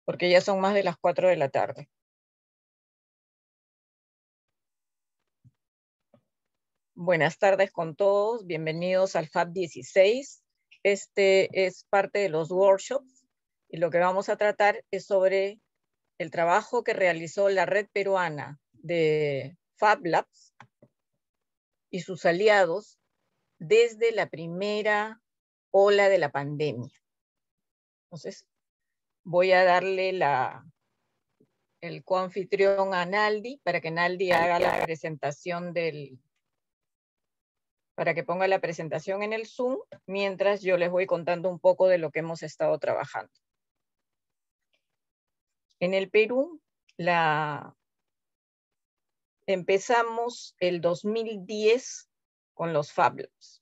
porque ya son más de las 4 de la tarde. Buenas tardes con todos, bienvenidos al FAB 16. Este es parte de los workshops y lo que vamos a tratar es sobre el trabajo que realizó la red peruana de Fab Labs y sus aliados desde la primera ola de la pandemia. Entonces, voy a darle el coanfitrión a Naldi para que Naldi haga la presentación para que ponga la presentación en el Zoom, mientras yo les voy contando un poco de lo que hemos estado trabajando. En el Perú, empezamos el 2010 con los Fab Labs.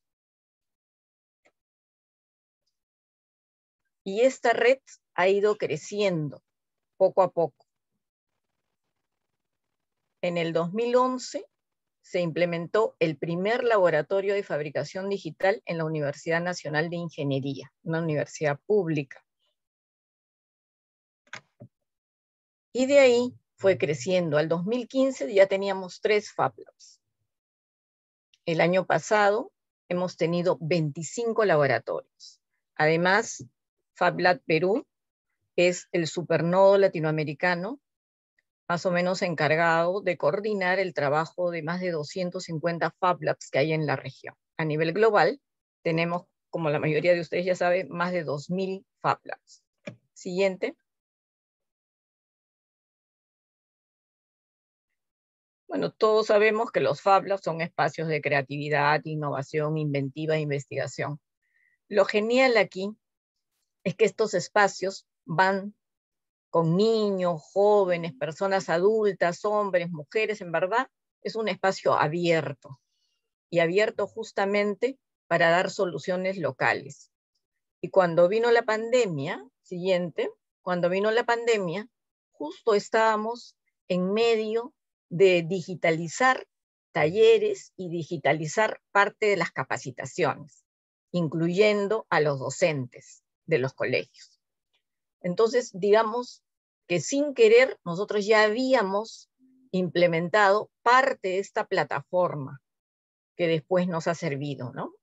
Y esta red ha ido creciendo poco a poco. En el 2011 se implementó el primer laboratorio de fabricación digital en la Universidad Nacional de Ingeniería, una universidad pública. Y de ahí fue creciendo. Al 2015 ya teníamos 3 Fab Labs. El año pasado hemos tenido 25 laboratorios. Además, Fab Lab Perú es el supernodo latinoamericano más o menos encargado de coordinar el trabajo de más de 250 Fab Labs que hay en la región. A nivel global, tenemos, como la mayoría de ustedes ya saben, más de 2000 Fab Labs. Siguiente. Bueno, todos sabemos que los Fab Labs son espacios de creatividad, innovación, inventiva e investigación. Lo genial aquí es que estos espacios van con niños, jóvenes, personas adultas, hombres, mujeres, en verdad, es un espacio abierto, y abierto justamente para dar soluciones locales. Y cuando vino la pandemia, cuando vino la pandemia, justo estábamos en medio de digitalizar talleres y digitalizar parte de las capacitaciones, incluyendo a los docentes de los colegios. Entonces, digamos que sin querer, nosotros ya habíamos implementado parte de esta plataforma que después nos ha servido, ¿no?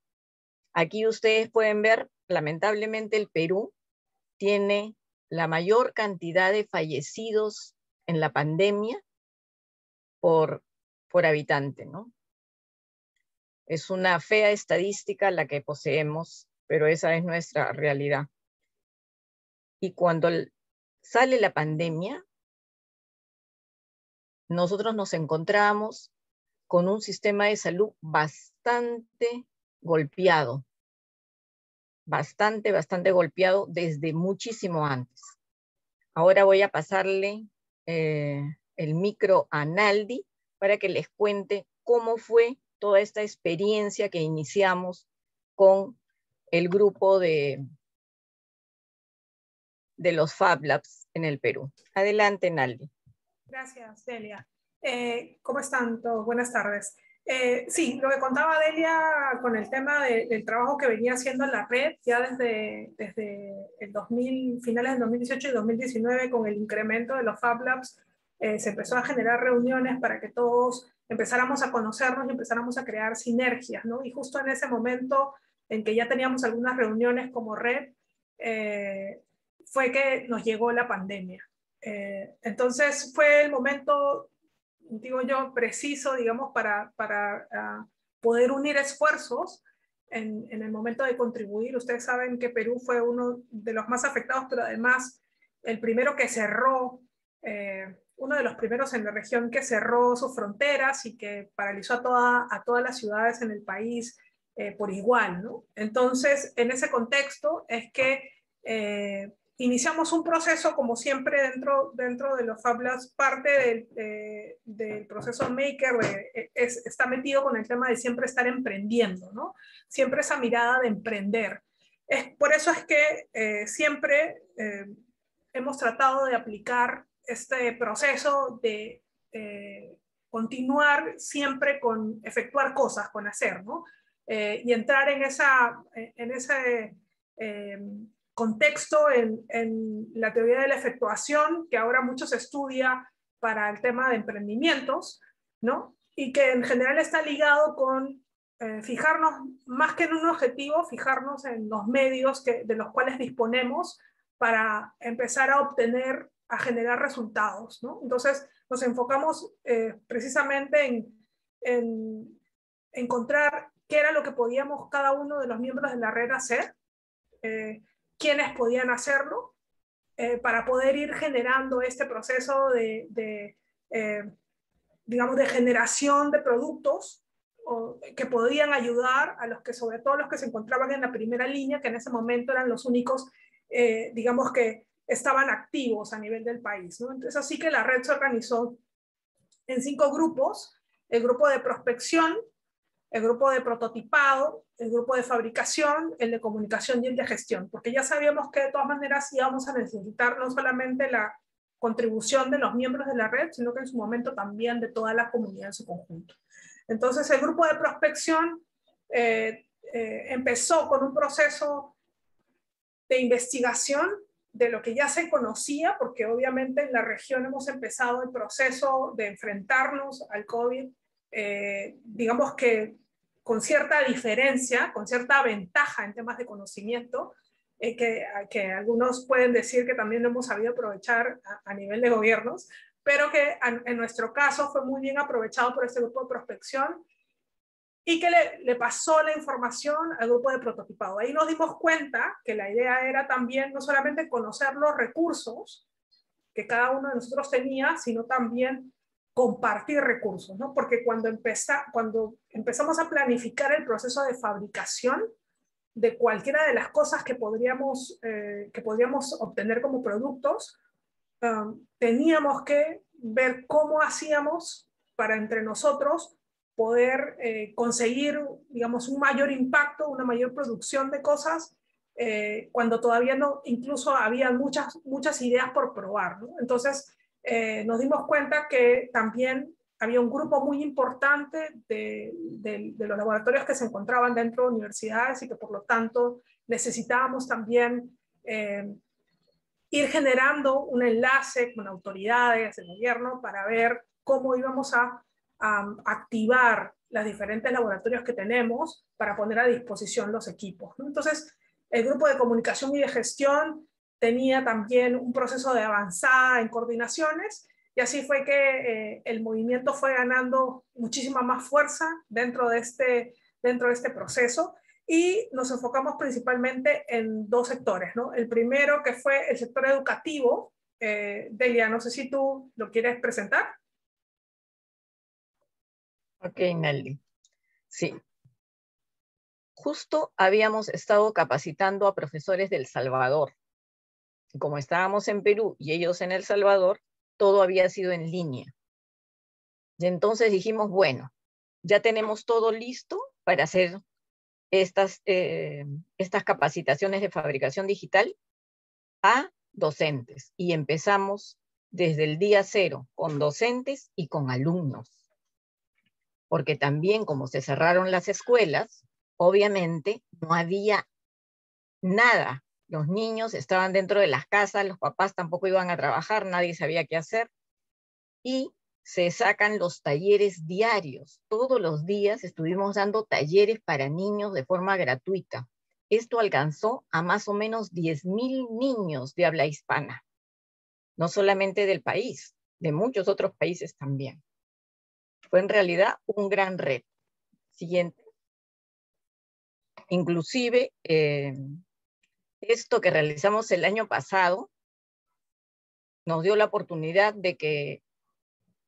Aquí ustedes pueden ver, lamentablemente el Perú tiene la mayor cantidad de fallecidos en la pandemia por habitante, ¿no? Es una fea estadística la que poseemos, pero esa es nuestra realidad. Y cuando sale la pandemia, nosotros nos encontramos con un sistema de salud bastante golpeado, bastante golpeado desde muchísimo antes. Ahora voy a pasarle el micro a Naldi para que les cuente cómo fue toda esta experiencia que iniciamos con el grupo de los Fab Labs en el Perú. Adelante, Naldi. Gracias, Delia. ¿Cómo están todos? Buenas tardes. Sí, lo que contaba Delia con el tema del trabajo que venía haciendo en la red ya desde el 2000, finales del 2018 y 2019, con el incremento de los Fab Labs, se empezó a generar reuniones para que todos empezáramos a conocernos y empezáramos a crear sinergias, ¿no? Y justo en ese momento en que ya teníamos algunas reuniones como red, fue que nos llegó la pandemia. Entonces fue el momento, digo yo, preciso, digamos, para poder unir esfuerzos en el momento de contribuir. Ustedes saben que Perú fue uno de los más afectados, pero además el primero que cerró, uno de los primeros en la región que cerró sus fronteras y que paralizó a todas las ciudades en el país por igual, ¿no? Entonces, en ese contexto es que iniciamos un proceso, como siempre, dentro de los Fab Labs. Parte del proceso Maker está metido con el tema de siempre estar emprendiendo, ¿no? Siempre esa mirada de emprender. Por eso es que siempre hemos tratado de aplicar este proceso de continuar siempre con efectuar cosas, con hacer, ¿no? Y entrar en ese contexto en la teoría de la efectuación, que ahora mucho se estudia para el tema de emprendimientos, ¿no? Y que en general está ligado con fijarnos, más que en un objetivo, fijarnos en los medios de los cuales disponemos para empezar a obtener, a generar resultados, ¿no? Entonces nos enfocamos precisamente en encontrar qué era lo que podíamos cada uno de los miembros de la red hacer, quiénes podían hacerlo, para poder ir generando este proceso digamos, de generación de productos que podían ayudar a los que, sobre todo los que se encontraban en la primera línea, que en ese momento eran los únicos, digamos, que estaban activos a nivel del país, ¿no? Entonces, así que la red se organizó en 5 grupos: el grupo de prospección, el grupo de prototipado, el grupo de fabricación, el de comunicación y el de gestión, porque ya sabíamos que de todas maneras íbamos a necesitar no solamente la contribución de los miembros de la red, sino que en su momento también de toda la comunidad en su conjunto. Entonces el grupo de prospección empezó con un proceso de investigación de lo que ya se conocía, porque obviamente en la región hemos empezado el proceso de enfrentarnos al COVID, digamos que con cierta diferencia, con cierta ventaja en temas de conocimiento, que algunos pueden decir que también lo hemos sabido aprovechar a nivel de gobiernos, pero que en nuestro caso fue muy bien aprovechado por este grupo de prospección y que le pasó la información al grupo de prototipado. Ahí nos dimos cuenta que la idea era también no solamente conocer los recursos que cada uno de nosotros tenía, sino también compartir recursos, ¿no? Porque cuando empezamos a planificar el proceso de fabricación de cualquiera de las cosas que podríamos obtener como productos, teníamos que ver cómo hacíamos para entre nosotros poder conseguir, digamos, un mayor impacto, una mayor producción de cosas, cuando todavía no, incluso había muchas ideas por probar, ¿no? Entonces nos dimos cuenta que también había un grupo muy importante de los laboratorios que se encontraban dentro de universidades y que por lo tanto necesitábamos también ir generando un enlace con autoridades del gobierno para ver cómo íbamos a activar los diferentes laboratorios que tenemos para poner a disposición los equipos, ¿no? Entonces, el grupo de comunicación y de gestión tenía también un proceso de avanzada en coordinaciones, y así fue que el movimiento fue ganando muchísima más fuerza dentro de este proceso, y nos enfocamos principalmente en 2 sectores, ¿no? El primero, que fue el sector educativo. Delia, no sé si tú lo quieres presentar. Ok, Nelly. Sí. Justo habíamos estado capacitando a profesores del Salvador. Como estábamos en Perú y ellos en El Salvador, todo había sido en línea. Y entonces dijimos, bueno, ya tenemos todo listo para hacer estas capacitaciones de fabricación digital a docentes. Y empezamos desde el día 0 con docentes y con alumnos. Porque también, como se cerraron las escuelas, obviamente no había nada. Los niños estaban dentro de las casas, los papás tampoco iban a trabajar, nadie sabía qué hacer. Y se sacan los talleres diarios. Todos los días estuvimos dando talleres para niños de forma gratuita. Esto alcanzó a más o menos 10.000 niños de habla hispana. No solamente del país, de muchos otros países también. Fue en realidad un gran reto. Siguiente. Inclusive, esto que realizamos el año pasado nos dio la oportunidad de que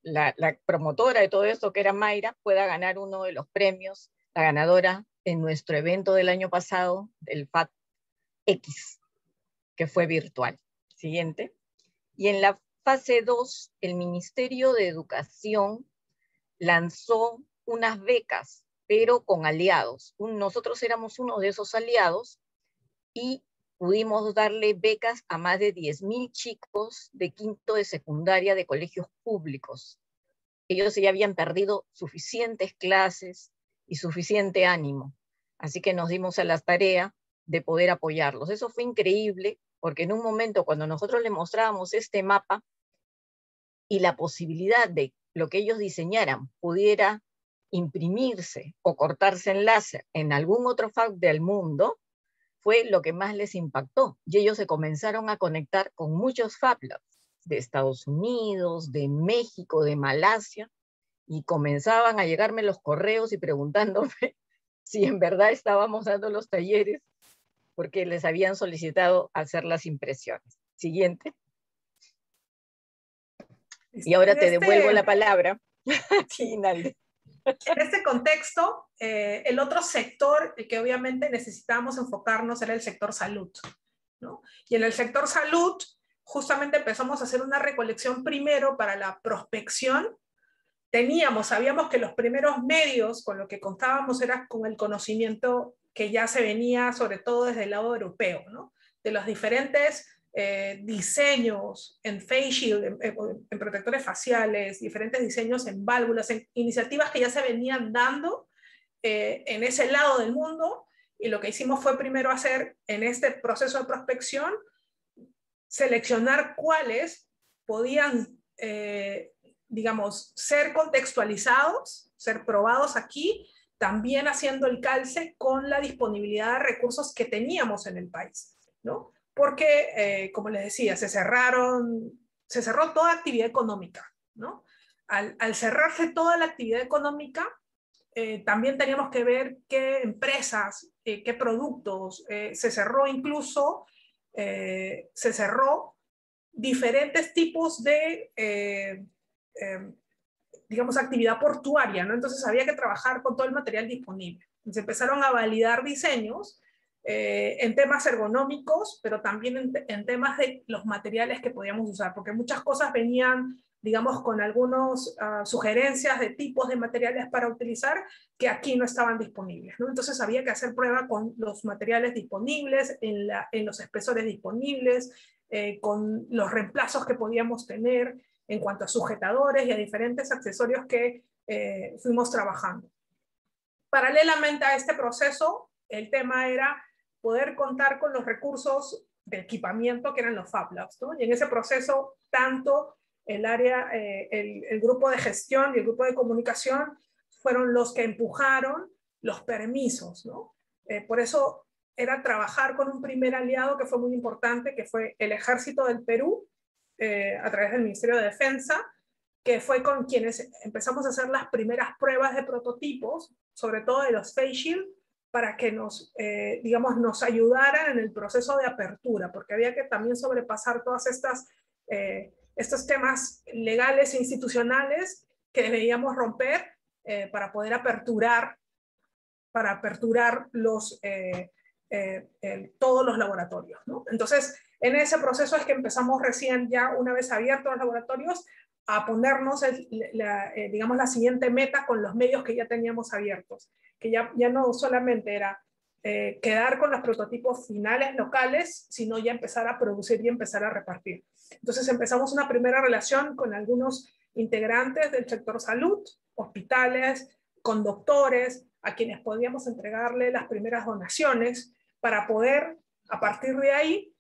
la promotora de todo esto, que era Mayra, pueda ganar uno de los premios, la ganadora en nuestro evento del año pasado, del FAT X, que fue virtual. Siguiente. Y en la fase 2, el Ministerio de Educación lanzó unas becas, pero con aliados. Nosotros éramos uno de esos aliados y pudimos darle becas a más de 10.000 chicos de quinto de secundaria de colegios públicos. Ellos ya habían perdido suficientes clases y suficiente ánimo. Así que nos dimos a la tarea de poder apoyarlos. Eso fue increíble, porque en un momento cuando nosotros les mostrábamos este mapa y la posibilidad de lo que ellos diseñaran pudiera imprimirse o cortarse en láser en algún otro fab del mundo, fue lo que más les impactó. Y ellos se comenzaron a conectar con muchos Fab Labs de Estados Unidos, de México, de Malasia, y comenzaban a llegarme los correos y preguntándome si en verdad estábamos dando los talleres, porque les habían solicitado hacer las impresiones. Siguiente. Y ahora te devuelvo la palabra. Sí, Nalde. En este contexto, el otro sector que obviamente necesitábamos enfocarnos era el sector salud, ¿no? Y en el sector salud, justamente empezamos a hacer una recolección primero para la prospección. Sabíamos que los primeros medios con lo que contábamos era con el conocimiento que ya se venía, sobre todo desde el lado europeo, ¿no? De los diferentes diseños en face shield, en protectores faciales, diferentes diseños en válvulas, en iniciativas que ya se venían dando en ese lado del mundo, y lo que hicimos fue primero hacer en este proceso de prospección, seleccionar cuáles podían, digamos, ser contextualizados, ser probados aquí, también haciendo el calce con la disponibilidad de recursos que teníamos en el país, ¿no? Porque, como les decía, se cerró toda actividad económica, ¿no? Al cerrarse toda la actividad económica, también teníamos que ver qué empresas, qué productos, se cerró incluso, se cerró diferentes tipos de, digamos, actividad portuaria, ¿no? Entonces había que trabajar con todo el material disponible. Se empezaron a validar diseños en temas ergonómicos, pero también en temas de los materiales que podíamos usar, porque muchas cosas venían, digamos, con algunas sugerencias de tipos de materiales para utilizar que aquí no estaban disponibles, ¿no? Entonces había que hacer prueba con los materiales disponibles, en los espesores disponibles, con los reemplazos que podíamos tener en cuanto a sujetadores y a diferentes accesorios que fuimos trabajando. Paralelamente a este proceso, el tema era poder contar con los recursos de equipamiento que eran los Fab Labs, ¿no? Y en ese proceso, tanto el área, el grupo de gestión y el grupo de comunicación fueron los que empujaron los permisos, ¿no? Por eso era trabajar con un primer aliado que fue muy importante, que fue el Ejército del Perú, a través del Ministerio de Defensa, que fue con quienes empezamos a hacer las primeras pruebas de prototipos, sobre todo de los face shield, para que nos, digamos, nos ayudaran en el proceso de apertura, porque había que también sobrepasar todas estos temas legales e institucionales que debíamos romper para poder aperturar todos los laboratorios, ¿no? Entonces, en ese proceso es que empezamos recién, ya una vez abiertos los laboratorios, a ponernos, digamos, la siguiente meta con los medios que ya teníamos abiertos, que ya no solamente era quedar con los prototipos finales locales, sino ya empezar a producir y empezar a repartir. Entonces empezamos una primera relación con algunos integrantes del sector salud, hospitales, con doctores, a quienes podíamos entregarle las primeras donaciones para poder, a partir de ahí,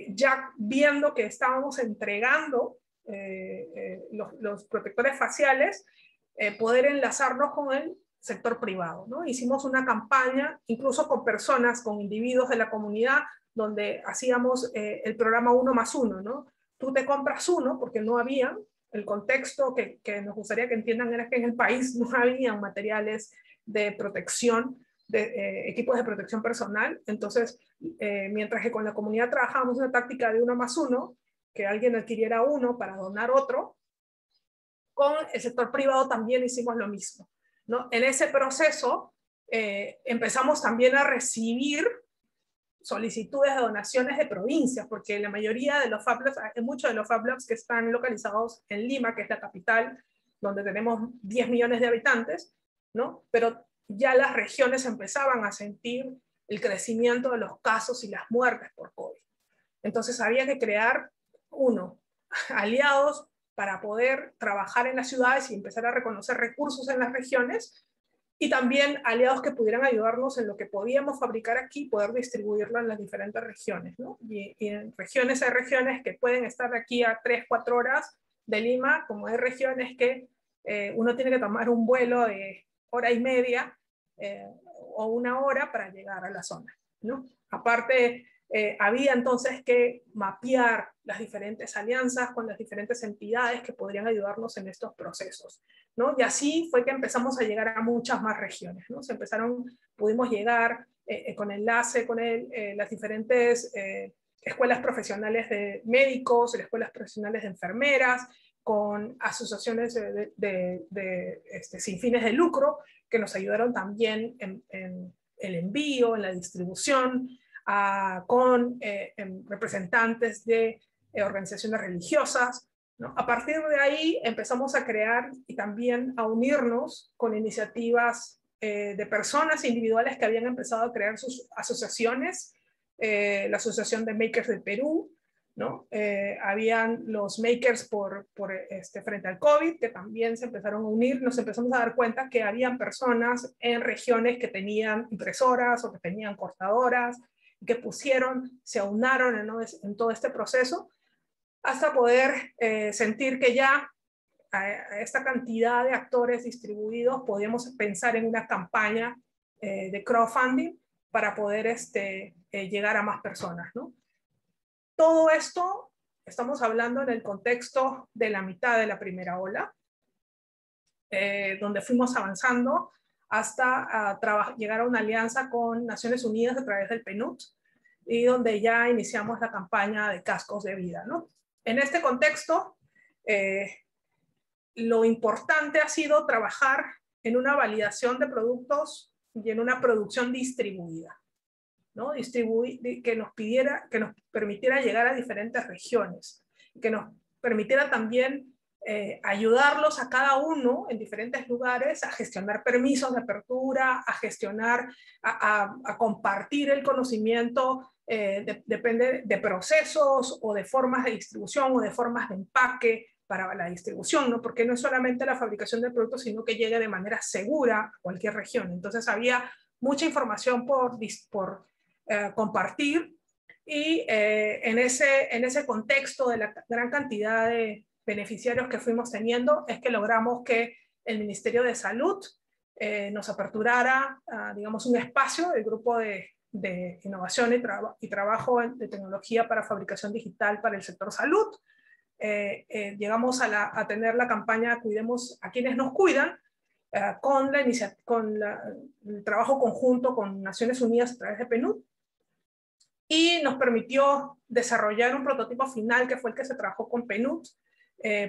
ya viendo que estábamos entregando los protectores faciales, poder enlazarnos con el sector privado, ¿no? Hicimos una campaña, incluso con personas, con individuos de la comunidad, donde hacíamos el programa 1+1, ¿no? Tú te compras uno, porque no había, el contexto que nos gustaría que entiendan era que en el país no había materiales de protección, de equipos de protección personal. Entonces, mientras que con la comunidad trabajábamos una táctica de 1+1, que alguien adquiriera uno para donar otro, con el sector privado también hicimos lo mismo, ¿no? En ese proceso empezamos también a recibir solicitudes de donaciones de provincias, porque la mayoría de los Fab Labs, muchos de los Fab Labs que están localizados en Lima, que es la capital, donde tenemos 10 millones de habitantes, ¿no? Pero ya las regiones empezaban a sentir el crecimiento de los casos y las muertes por COVID. Entonces había que crear, aliados para poder trabajar en las ciudades y empezar a reconocer recursos en las regiones, y también aliados que pudieran ayudarnos en lo que podíamos fabricar aquí, poder distribuirlo en las diferentes regiones, ¿no? Y en regiones hay regiones que pueden estar de aquí a 3, 4 horas de Lima, como hay regiones que uno tiene que tomar un vuelo de hora y media o 1 hora para llegar a la zona, ¿no? Aparte, había entonces que mapear las diferentes alianzas con las diferentes entidades que podrían ayudarnos en estos procesos, ¿no? Y así fue que empezamos a llegar a muchas más regiones, ¿no? Pudimos llegar con enlace con las diferentes escuelas profesionales de médicos, escuelas profesionales de enfermeras, con asociaciones sin fines de lucro, que nos ayudaron también en el envío, en la distribución, con representantes de organizaciones religiosas, ¿no? A partir de ahí empezamos a crear y también a unirnos con iniciativas de personas individuales que habían empezado a crear sus asociaciones, la Asociación de Makers del Perú, ¿no? Habían los makers frente al COVID, que también se empezaron a unir. Nos empezamos a dar cuenta que habían personas en regiones que tenían impresoras o que tenían cortadoras, que se aunaron en todo este proceso, hasta poder sentir que ya a esta cantidad de actores distribuidos podíamos pensar en una campaña de crowdfunding para poder llegar a más personas, ¿no? Todo esto estamos hablando en el contexto de la mitad de la primera ola, donde fuimos avanzando hasta llegar a una alianza con Naciones Unidas a través del PNUD, y donde ya iniciamos la campaña de cascos de vida, ¿no? En este contexto, lo importante ha sido trabajar en una validación de productos y en una producción distribuida, ¿no? Que nos permitiera llegar a diferentes regiones, que nos permitiera también ayudarlos a cada uno en diferentes lugares a gestionar permisos de apertura, a gestionar, a compartir el conocimiento, depende de procesos o de formas de distribución o de formas de empaque para la distribución, ¿no? Porque no es solamente la fabricación del producto, sino que llegue de manera segura a cualquier región. Entonces había mucha información por compartir, y en ese contexto de la gran cantidad de beneficiarios que fuimos teniendo es que logramos que el Ministerio de Salud nos aperturara, digamos, un espacio, el grupo de innovación y trabajo de tecnología para fabricación digital para el sector salud. Llegamos a tener la campaña Cuidemos a quienes nos cuidan, con el trabajo conjunto con Naciones Unidas a través de PNUD, y nos permitió desarrollar un prototipo final que fue el que se trabajó con PNUD,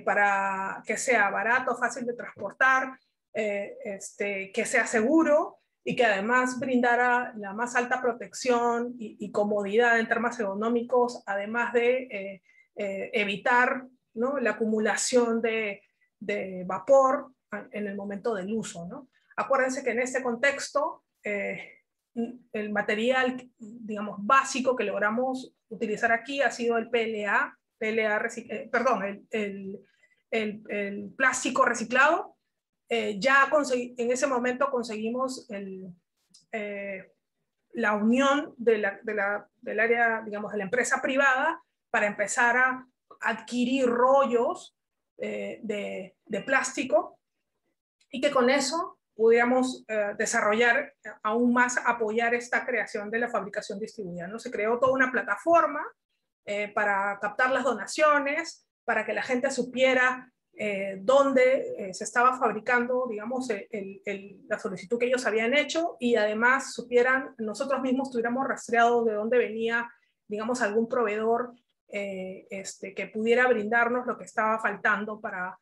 para que sea barato, fácil de transportar, que sea seguro y que además brindara la más alta protección y comodidad en términos económicos, además de evitar, ¿no?, la acumulación de vapor en el momento del uso, ¿no? Acuérdense que en este contexto el material, digamos, básico que logramos utilizar aquí ha sido el PLA, el plástico reciclado. En ese momento conseguimos la unión del área, digamos, de la empresa privada para empezar a adquirir rollos de plástico, y que con eso pudiéramos desarrollar aún más, apoyar esta creación de la fabricación distribuida, ¿no? Se creó toda una plataforma para captar las donaciones, para que la gente supiera dónde se estaba fabricando, digamos, la solicitud que ellos habían hecho, y además supieran, nosotros mismos tuviéramos rastreado de dónde venía, digamos, algún proveedor que pudiera brindarnos lo que estaba faltando para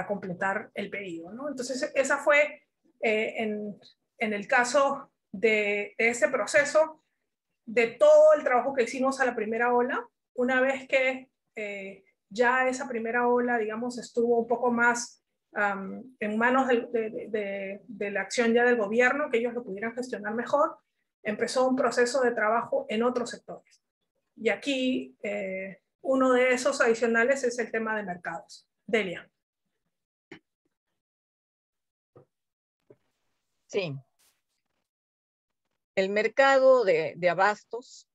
completar el pedido, ¿no? Entonces, esa fue, en el caso de ese proceso, de todo el trabajo que hicimos a la primera ola. Una vez que ya esa primera ola, digamos, estuvo un poco más en manos de la acción ya del gobierno, que ellos lo pudieran gestionar mejor, empezó un proceso de trabajo en otros sectores. Y aquí uno de esos adicionales es el tema de mercados. Delia. Sí. El mercado de abastos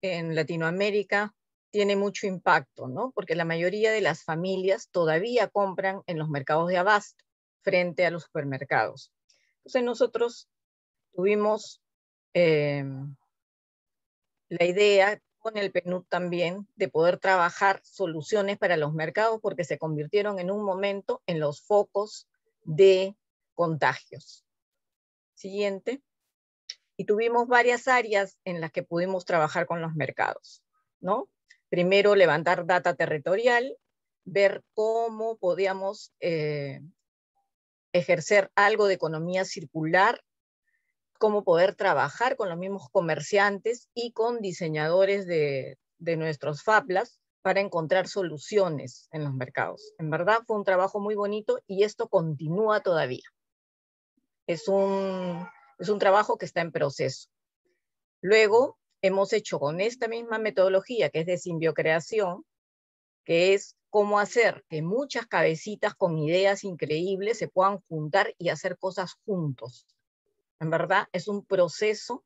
en Latinoamérica tiene mucho impacto, ¿no? Porque la mayoría de las familias todavía compran en los mercados de abasto frente a los supermercados. Entonces nosotros tuvimos la idea con el PNUD también de poder trabajar soluciones para los mercados porque se convirtieron en un momento en los focos de contagios. Siguiente. Y tuvimos varias áreas en las que pudimos trabajar con los mercados, ¿no? Primero, levantar data territorial, ver cómo podíamos ejercer algo de economía circular, cómo poder trabajar con los mismos comerciantes y con diseñadores de nuestros FAPLAS para encontrar soluciones en los mercados. En verdad fue un trabajo muy bonito y esto continúa todavía. Es un trabajo que está en proceso. Luego hemos hecho con esta misma metodología que es de simbiocreación, que es cómo hacer que muchas cabecitas con ideas increíbles se puedan juntar y hacer cosas juntos. En verdad, es un proceso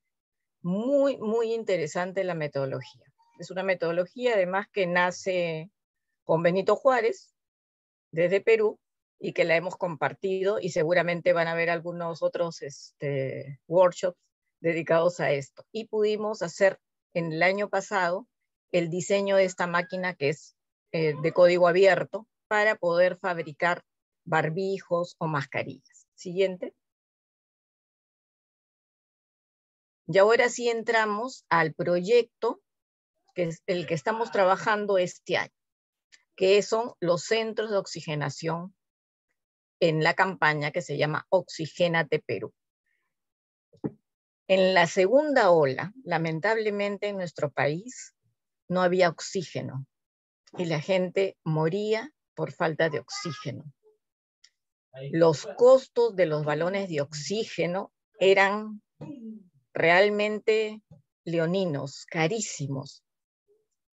muy, muy interesante la metodología. Es una metodología además que nace con Benito Juárez, desde Perú, y que la hemos compartido y seguramente van a haber algunos otros workshops dedicados a esto. Y pudimos hacer en el año pasado el diseño de esta máquina que es de código abierto para poder fabricar barbijos o mascarillas. Siguiente. Y ahora sí entramos al proyecto que es el que estamos trabajando este año, que son los centros de oxigenación en la campaña que se llama Oxigénate Perú. En la segunda ola, lamentablemente en nuestro país, no había oxígeno y la gente moría por falta de oxígeno. Los costos de los balones de oxígeno eran realmente leoninos, carísimos,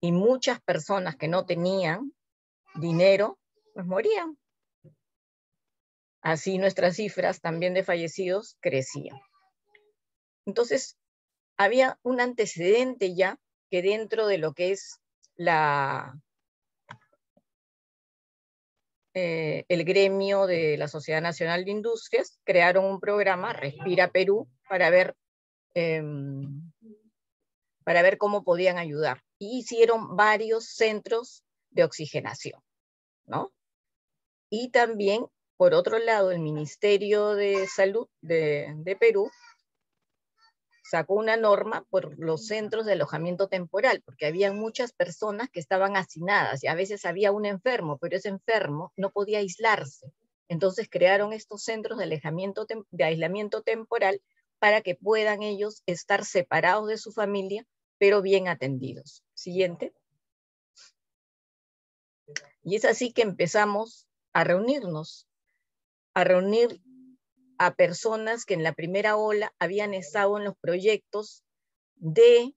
y muchas personas que no tenían dinero, pues morían. Así nuestras cifras también de fallecidos crecían. Entonces, había un antecedente ya que dentro de lo que es el gremio de la Sociedad Nacional de Industrias, crearon un programa, Respira Perú, para ver cómo podían ayudar. Y hicieron varios centros de oxigenación, ¿no? Y también, por otro lado, el Ministerio de Salud de Perú sacó una norma por los centros de alojamiento temporal, porque había muchas personas que estaban hacinadas y a veces había un enfermo, pero ese enfermo no podía aislarse. Entonces crearon estos centros de aislamiento temporal para que puedan ellos estar separados de su familia, pero bien atendidos. Siguiente. Y es así que empezamos a reunirnos, a reunir a personas que en la primera ola habían estado en los proyectos de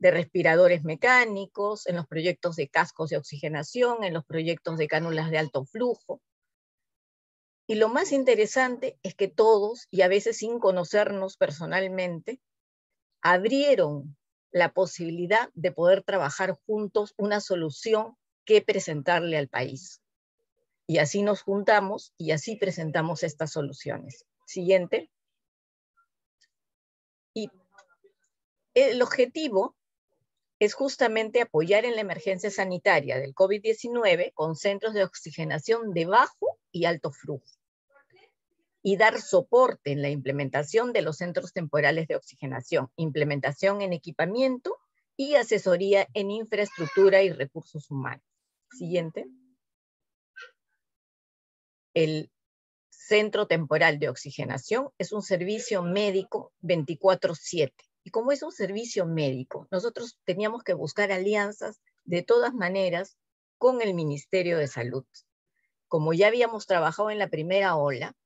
respiradores mecánicos, en los proyectos de cascos de oxigenación, en los proyectos de cánulas de alto flujo. Y lo más interesante es que todos, y a veces sin conocernos personalmente, abrieron la posibilidad de poder trabajar juntos una solución que presentarle al país. Y así nos juntamos y así presentamos estas soluciones. Siguiente. Y el objetivo es justamente apoyar en la emergencia sanitaria del COVID-19 con centros de oxigenación de bajo y alto flujo y dar soporte en la implementación de los centros temporales de oxigenación, implementación en equipamiento y asesoría en infraestructura y recursos humanos. Siguiente. El Centro Temporal de Oxigenación es un servicio médico 24/7. Y como es un servicio médico, nosotros teníamos que buscar alianzas de todas maneras con el Ministerio de Salud. Como ya habíamos trabajado en la primera ola,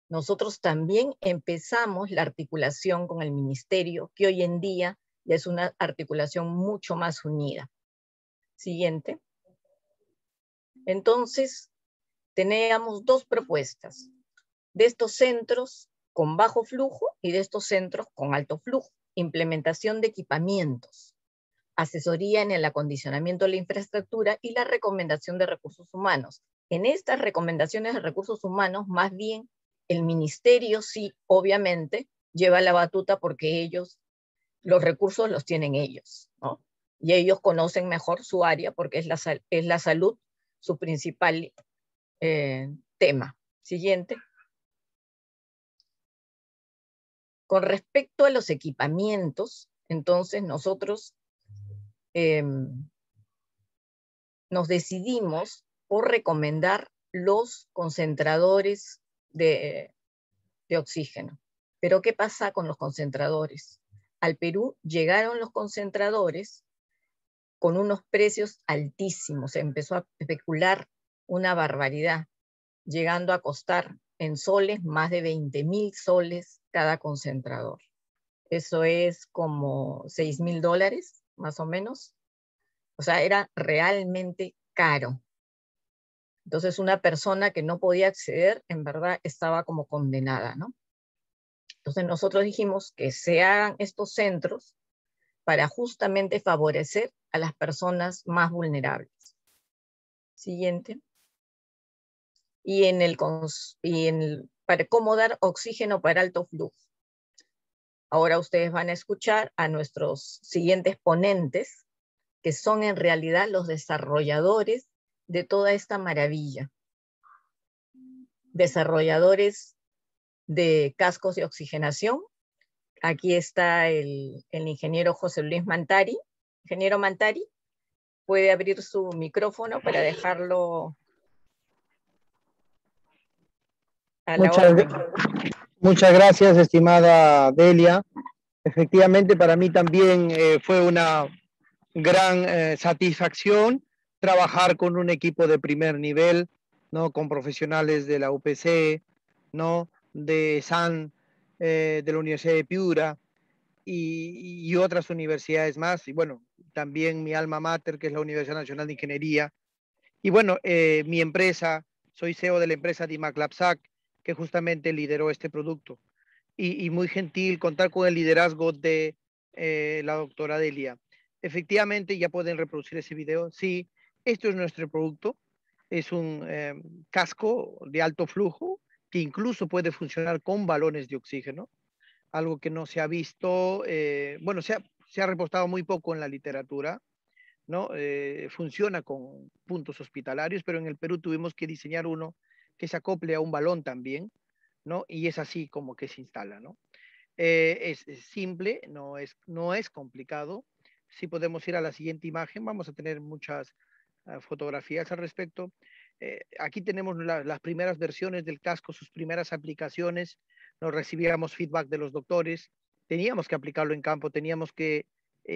nosotros también empezamos la articulación con el Ministerio, que hoy en día ya es una articulación mucho más unida. Siguiente. Entonces, teníamos dos propuestas. de estos centros con bajo flujo y de estos centros con alto flujo. Implementación de equipamientos, asesoría en el acondicionamiento de la infraestructura y la recomendación de recursos humanos. En estas recomendaciones de recursos humanos, más bien, el ministerio sí, obviamente, lleva la batuta porque ellos, los recursos los tienen ellos, ¿no? Y ellos conocen mejor su área porque es la salud su principal tema. Siguiente. Con respecto a los equipamientos, entonces nosotros nos decidimos por recomendar los concentradores de oxígeno. Pero ¿qué pasa con los concentradores? Al Perú llegaron los concentradores con unos precios altísimos. Se empezó a especular una barbaridad, llegando a costar en soles más de 20.000 soles cada concentrador. Eso es como $6.000, más o menos. O sea, era realmente caro. Entonces, una persona que no podía acceder, en verdad, estaba como condenada, ¿no? Entonces, nosotros dijimos que se hagan estos centros para justamente favorecer a las personas más vulnerables. Siguiente. Para cómo dar oxígeno para alto flujo. Ahora ustedes van a escuchar a nuestros siguientes ponentes, que son en realidad los desarrolladores de toda esta maravilla. Desarrolladores de cascos de oxigenación. Aquí está el ingeniero José Luis Mantari. Ingeniero Mantari, puede abrir su micrófono para dejarlo a la orden. Muchas gracias, estimada Delia. Efectivamente, para mí también fue una gran satisfacción trabajar con un equipo de primer nivel, ¿no? Con profesionales de la UPC, ¿no? De SAN, de la Universidad de Piura y otras universidades más. Y bueno, también mi alma mater, que es la Universidad Nacional de Ingeniería. Y bueno, mi empresa, soy CEO de la empresa Dimac Labsac, que justamente lideró este producto. Y muy gentil contar con el liderazgo de la doctora Delia. Efectivamente, ya pueden reproducir ese video. Sí, esto es nuestro producto. Es un casco de alto flujo que incluso puede funcionar con balones de oxígeno, algo que no se ha visto, bueno, se ha reportado muy poco en la literatura, ¿no? Funciona con puntos hospitalarios, pero en el Perú tuvimos que diseñar uno que se acople a un balón también, ¿no? Y es así como que se instala, ¿no? Es simple, no es complicado. Si podemos ir a la siguiente imagen, vamos a tener muchas fotografías al respecto. Aquí tenemos las primeras versiones del casco, sus primeras aplicaciones. Nos recibíamos feedback de los doctores. Teníamos que aplicarlo en campo, teníamos que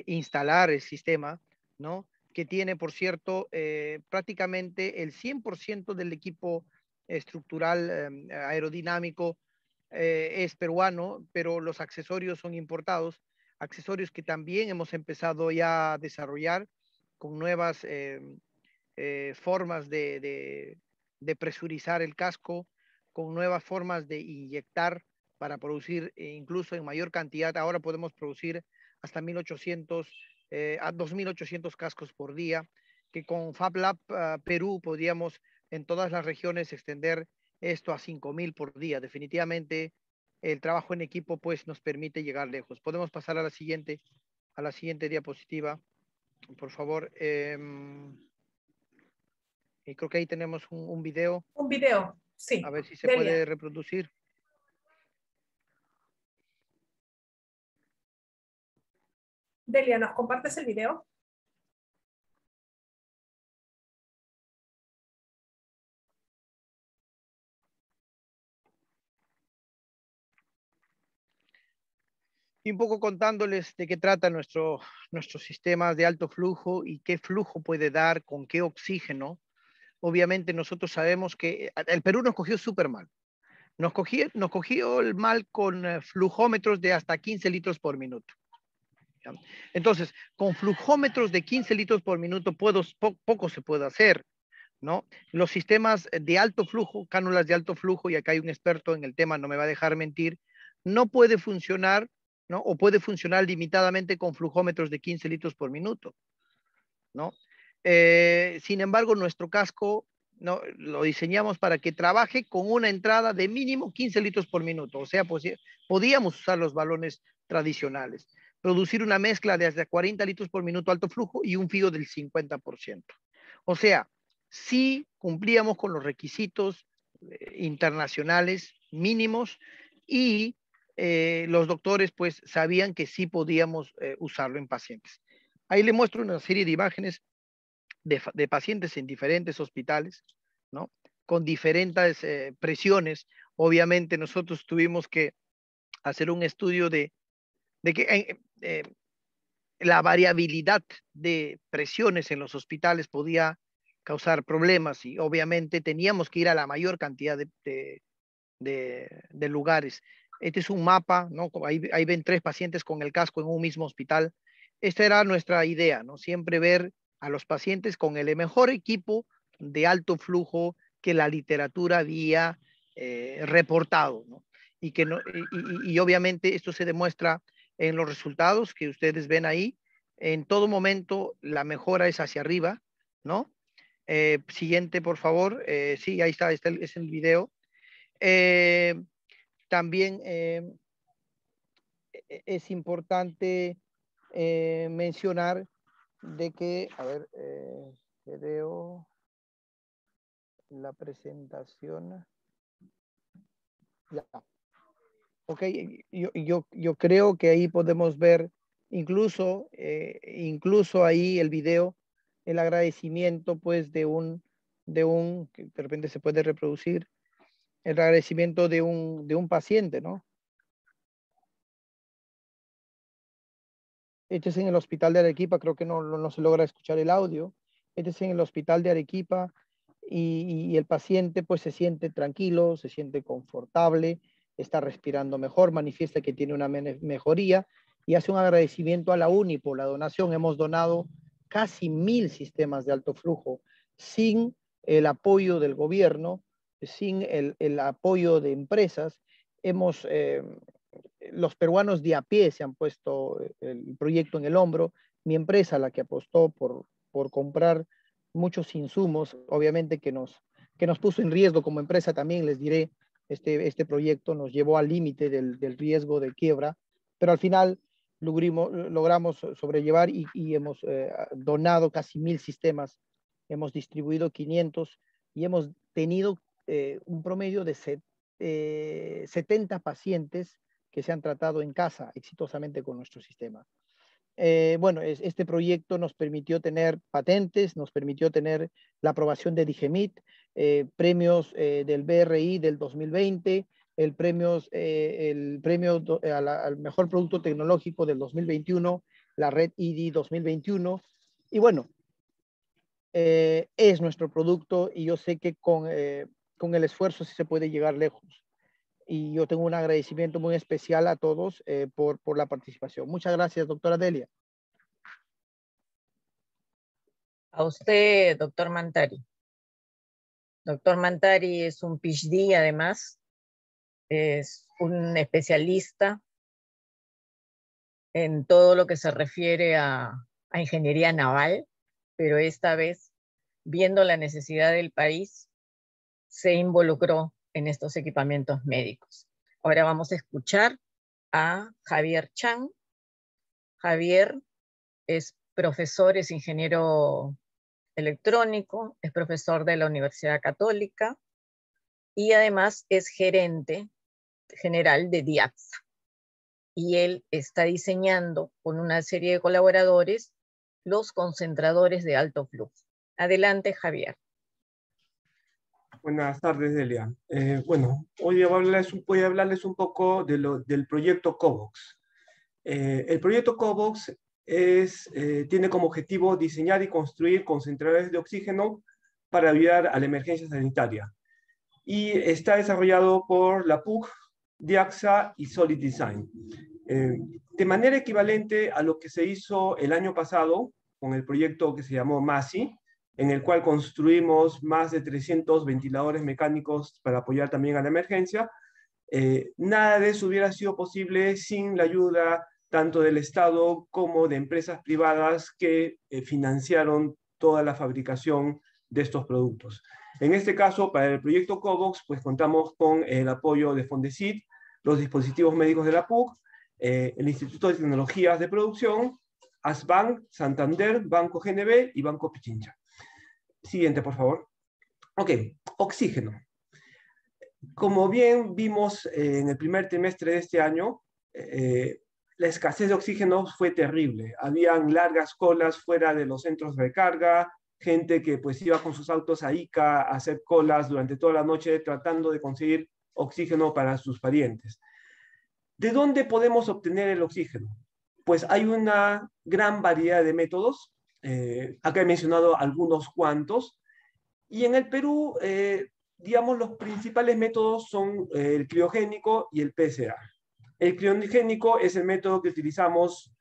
instalar el sistema, ¿no? Que tiene, por cierto, prácticamente el 100% del equipo estructural aerodinámico es peruano, pero los accesorios son importados, accesorios que también hemos empezado ya a desarrollar con nuevas formas de presurizar el casco, con nuevas formas de inyectar para producir incluso en mayor cantidad. Ahora podemos producir hasta 1.800 a 2.800 cascos por día, que con FabLab Perú podríamos en todas las regiones extender esto a 5.000 por día. Definitivamente el trabajo en equipo pues nos permite llegar lejos. Podemos pasar a la siguiente diapositiva, por favor. Y creo que ahí tenemos un video. Un video, sí. A ver si se Delia puede reproducir. Delia, ¿nos compartes el video? Y un poco contándoles de qué trata nuestro sistema de alto flujo y qué flujo puede dar, con qué oxígeno. Obviamente nosotros sabemos que el Perú nos cogió súper mal. Nos cogió el mal con flujómetros de hasta 15 litros por minuto. Entonces, con flujómetros de 15 litros por minuto poco se puede hacer, ¿no? Los sistemas de alto flujo, cánulas de alto flujo, y acá hay un experto en el tema, no me va a dejar mentir, no puede funcionar, ¿no? O puede funcionar limitadamente con flujómetros de 15 litros por minuto, ¿no? Sin embargo, nuestro casco, ¿no? Lo diseñamos para que trabaje con una entrada de mínimo 15 litros por minuto, o sea, pues, podíamos usar los balones tradicionales, producir una mezcla de hasta 40 litros por minuto alto flujo y un FIO del 50%. O sea, sí cumplíamos con los requisitos internacionales mínimos y los doctores pues sabían que sí podíamos usarlo en pacientes. Ahí le muestro una serie de imágenes de pacientes en diferentes hospitales, ¿no? Con diferentes presiones. Obviamente nosotros tuvimos que hacer un estudio de que la variabilidad de presiones en los hospitales podía causar problemas y obviamente teníamos que ir a la mayor cantidad de lugares. Este es un mapa, ¿no? Ahí ven 3 pacientes con el casco en un mismo hospital. Esta era nuestra idea, ¿no? Siempre ver a los pacientes con el mejor equipo de alto flujo que la literatura había reportado, ¿no? Y, que no, y obviamente esto se demuestra en los resultados que ustedes ven ahí. En todo momento la mejora es hacia arriba, ¿no? Siguiente, por favor. Sí, ahí está, es el video. También es importante mencionar de que, a ver, video, la presentación. Ya. Ok, yo creo que ahí podemos ver incluso ahí el video, el agradecimiento pues de un, que de repente se puede reproducir, el agradecimiento de un paciente, ¿no? Este es en el hospital de Arequipa, creo que no se logra escuchar el audio. Este es en el hospital de Arequipa y el paciente pues se siente tranquilo, se siente confortable, está respirando mejor, manifiesta que tiene una mejoría y hace un agradecimiento a la UNI por la donación. Hemos donado casi 1000 sistemas de alto flujo sin el apoyo del gobierno, sin el apoyo de empresas. Los peruanos de a pie se han puesto el proyecto en el hombro. Mi empresa, la que apostó por comprar muchos insumos, obviamente que nos puso en riesgo como empresa también, les diré, este proyecto nos llevó al límite del riesgo de quiebra, pero al final logramos sobrellevar y hemos donado casi 1000 sistemas, hemos distribuido 500 y hemos tenido un promedio de 70 pacientes que se han tratado en casa exitosamente con nuestro sistema. Bueno, este proyecto nos permitió tener patentes, nos permitió tener la aprobación de DIGEMIT, premios del BRI del 2020, el premio al mejor producto tecnológico del 2021, la red IDI 2021. Y bueno, es nuestro producto y yo sé que con el esfuerzo sí se puede llegar lejos. Y yo tengo un agradecimiento muy especial a todos por la participación. Muchas gracias, doctora Delia. A usted, doctor Mantari. Doctor Mantari es un PhD, además, es un especialista en todo lo que se refiere a ingeniería naval, pero esta vez, viendo la necesidad del país, se involucró en estos equipamientos médicos. Ahora vamos a escuchar a Javier Chan. Javier es profesor, es ingeniero electrónico, es profesor de la Universidad Católica y además es gerente general de DIAXA. Y él está diseñando con una serie de colaboradores los concentradores de alto flujo. Adelante, Javier. Buenas tardes, Delia. Bueno, hoy voy a hablarles un poco del proyecto COVOX. El proyecto COVOX tiene como objetivo diseñar y construir concentradores de oxígeno para ayudar a la emergencia sanitaria. Y está desarrollado por la PUC, DIAXA y Solid Design. De manera equivalente a lo que se hizo el año pasado con el proyecto que se llamó MASI, en el cual construimos más de 300 ventiladores mecánicos para apoyar también a la emergencia. Nada de eso hubiera sido posible sin la ayuda tanto del Estado como de empresas privadas que financiaron toda la fabricación de estos productos. En este caso, para el proyecto COVOX, pues contamos con el apoyo de Fondesit, los dispositivos médicos de la PUC, el Instituto de Tecnologías de Producción, ASBank, Santander, Banco GNB y Banco Pichincha. Siguiente, por favor. Ok, oxígeno. Como bien vimos en el primer trimestre de este año, la escasez de oxígeno fue terrible. Habían largas colas fuera de los centros de recarga, gente que pues iba con sus autos a Ica a hacer colas durante toda la noche tratando de conseguir oxígeno para sus parientes. ¿De dónde podemos obtener el oxígeno? Pues hay una gran variedad de métodos. Acá he mencionado algunos cuantos. Y en el Perú, digamos, los principales métodos son el criogénico y el PSA. El criogénico es el método que utilizamos,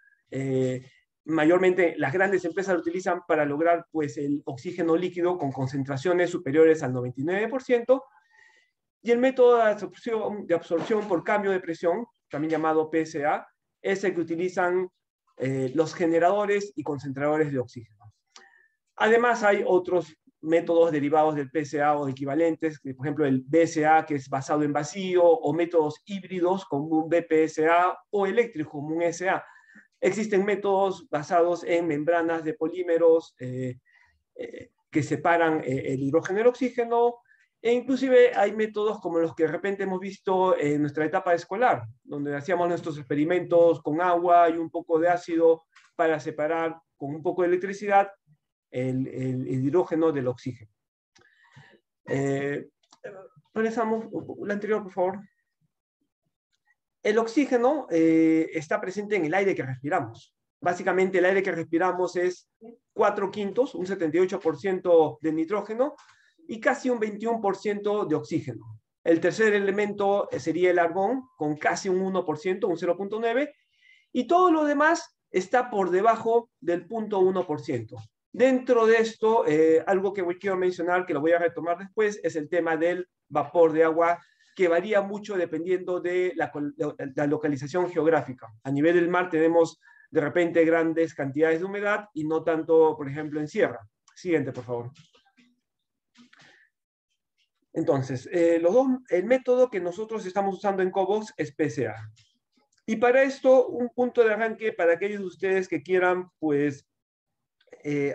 mayormente las grandes empresas lo utilizan para lograr pues, el oxígeno líquido con concentraciones superiores al 99%. Y el método de absorción por cambio de presión, también llamado PSA, es el que utilizan los generadores y concentradores de oxígeno. Además, hay otros métodos derivados del PSA o equivalentes, por ejemplo el BSA, que es basado en vacío, o métodos híbridos como un BPSA o eléctrico como un SA. Existen métodos basados en membranas de polímeros que separan el hidrógeno del oxígeno, e inclusive hay métodos como los que de repente hemos visto en nuestra etapa escolar, donde hacíamos nuestros experimentos con agua y un poco de ácido para separar con un poco de electricidad el hidrógeno del oxígeno. Regresamos, la anterior, por favor. El oxígeno está presente en el aire que respiramos. Básicamente el aire que respiramos es 4/5, un 78% de nitrógeno y casi un 21% de oxígeno. El tercer elemento sería el argón, con casi un 1%, un 0.9%, y todo lo demás está por debajo del 0.1%. Dentro de esto, algo que quiero mencionar, que lo voy a retomar después, es el tema del vapor de agua, que varía mucho dependiendo de la localización geográfica. A nivel del mar tenemos de repente grandes cantidades de humedad y no tanto, por ejemplo, en sierra. Siguiente, por favor. Entonces, el método que nosotros estamos usando en COVOX es PSA. Y para esto, un punto de arranque para aquellos de ustedes que quieran, pues,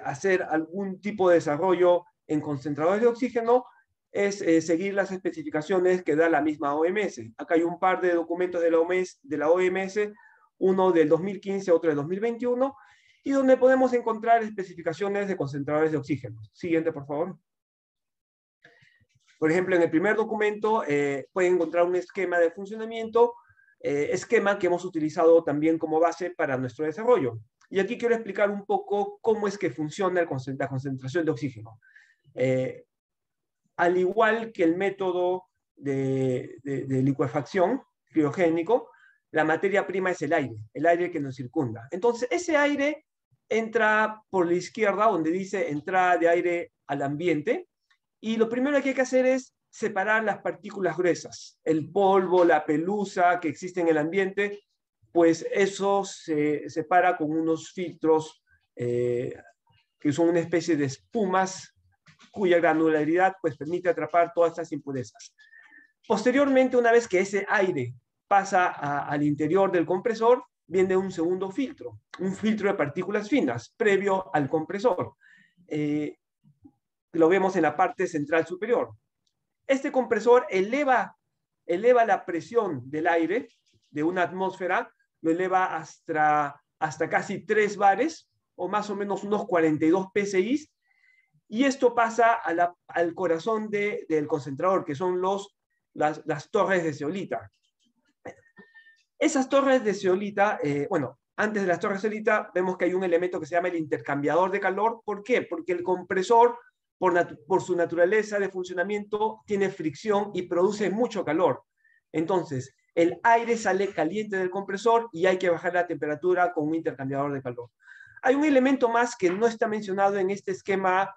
hacer algún tipo de desarrollo en concentradores de oxígeno es seguir las especificaciones que da la misma OMS. Acá hay un par de documentos de la OMS, uno del 2015, otro del 2021, y donde podemos encontrar especificaciones de concentradores de oxígeno. Siguiente, por favor. Por ejemplo, en el primer documento pueden encontrar un esquema de funcionamiento, esquema que hemos utilizado también como base para nuestro desarrollo. Y aquí quiero explicar un poco cómo es que funciona la concentración de oxígeno. Al igual que el método de licuefacción criogénico, la materia prima es el aire que nos circunda. Entonces, ese aire entra por la izquierda, donde dice entrada de aire al ambiente, y lo primero que hay que hacer es separar las partículas gruesas, el polvo, la pelusa que existe en el ambiente, pues eso se separa con unos filtros que son una especie de espumas cuya granularidad pues, permite atrapar todas estas impurezas. Posteriormente, una vez que ese aire pasa al interior del compresor, viene un segundo filtro, un filtro de partículas finas, previo al compresor. Lo vemos en la parte central superior. Este compresor eleva la presión del aire de una atmósfera, lo eleva hasta casi 3 bares, o más o menos unos 42 psi, y esto pasa al corazón del concentrador, que son las torres de zeolita. Esas torres de zeolita, bueno, antes de las torres de zeolita, vemos que hay un elemento que se llama el intercambiador de calor. ¿Por qué? Porque el compresor, por su naturaleza de funcionamiento, tiene fricción y produce mucho calor. Entonces, el aire sale caliente del compresor y hay que bajar la temperatura con un intercambiador de calor. Hay un elemento más que no está mencionado en este esquema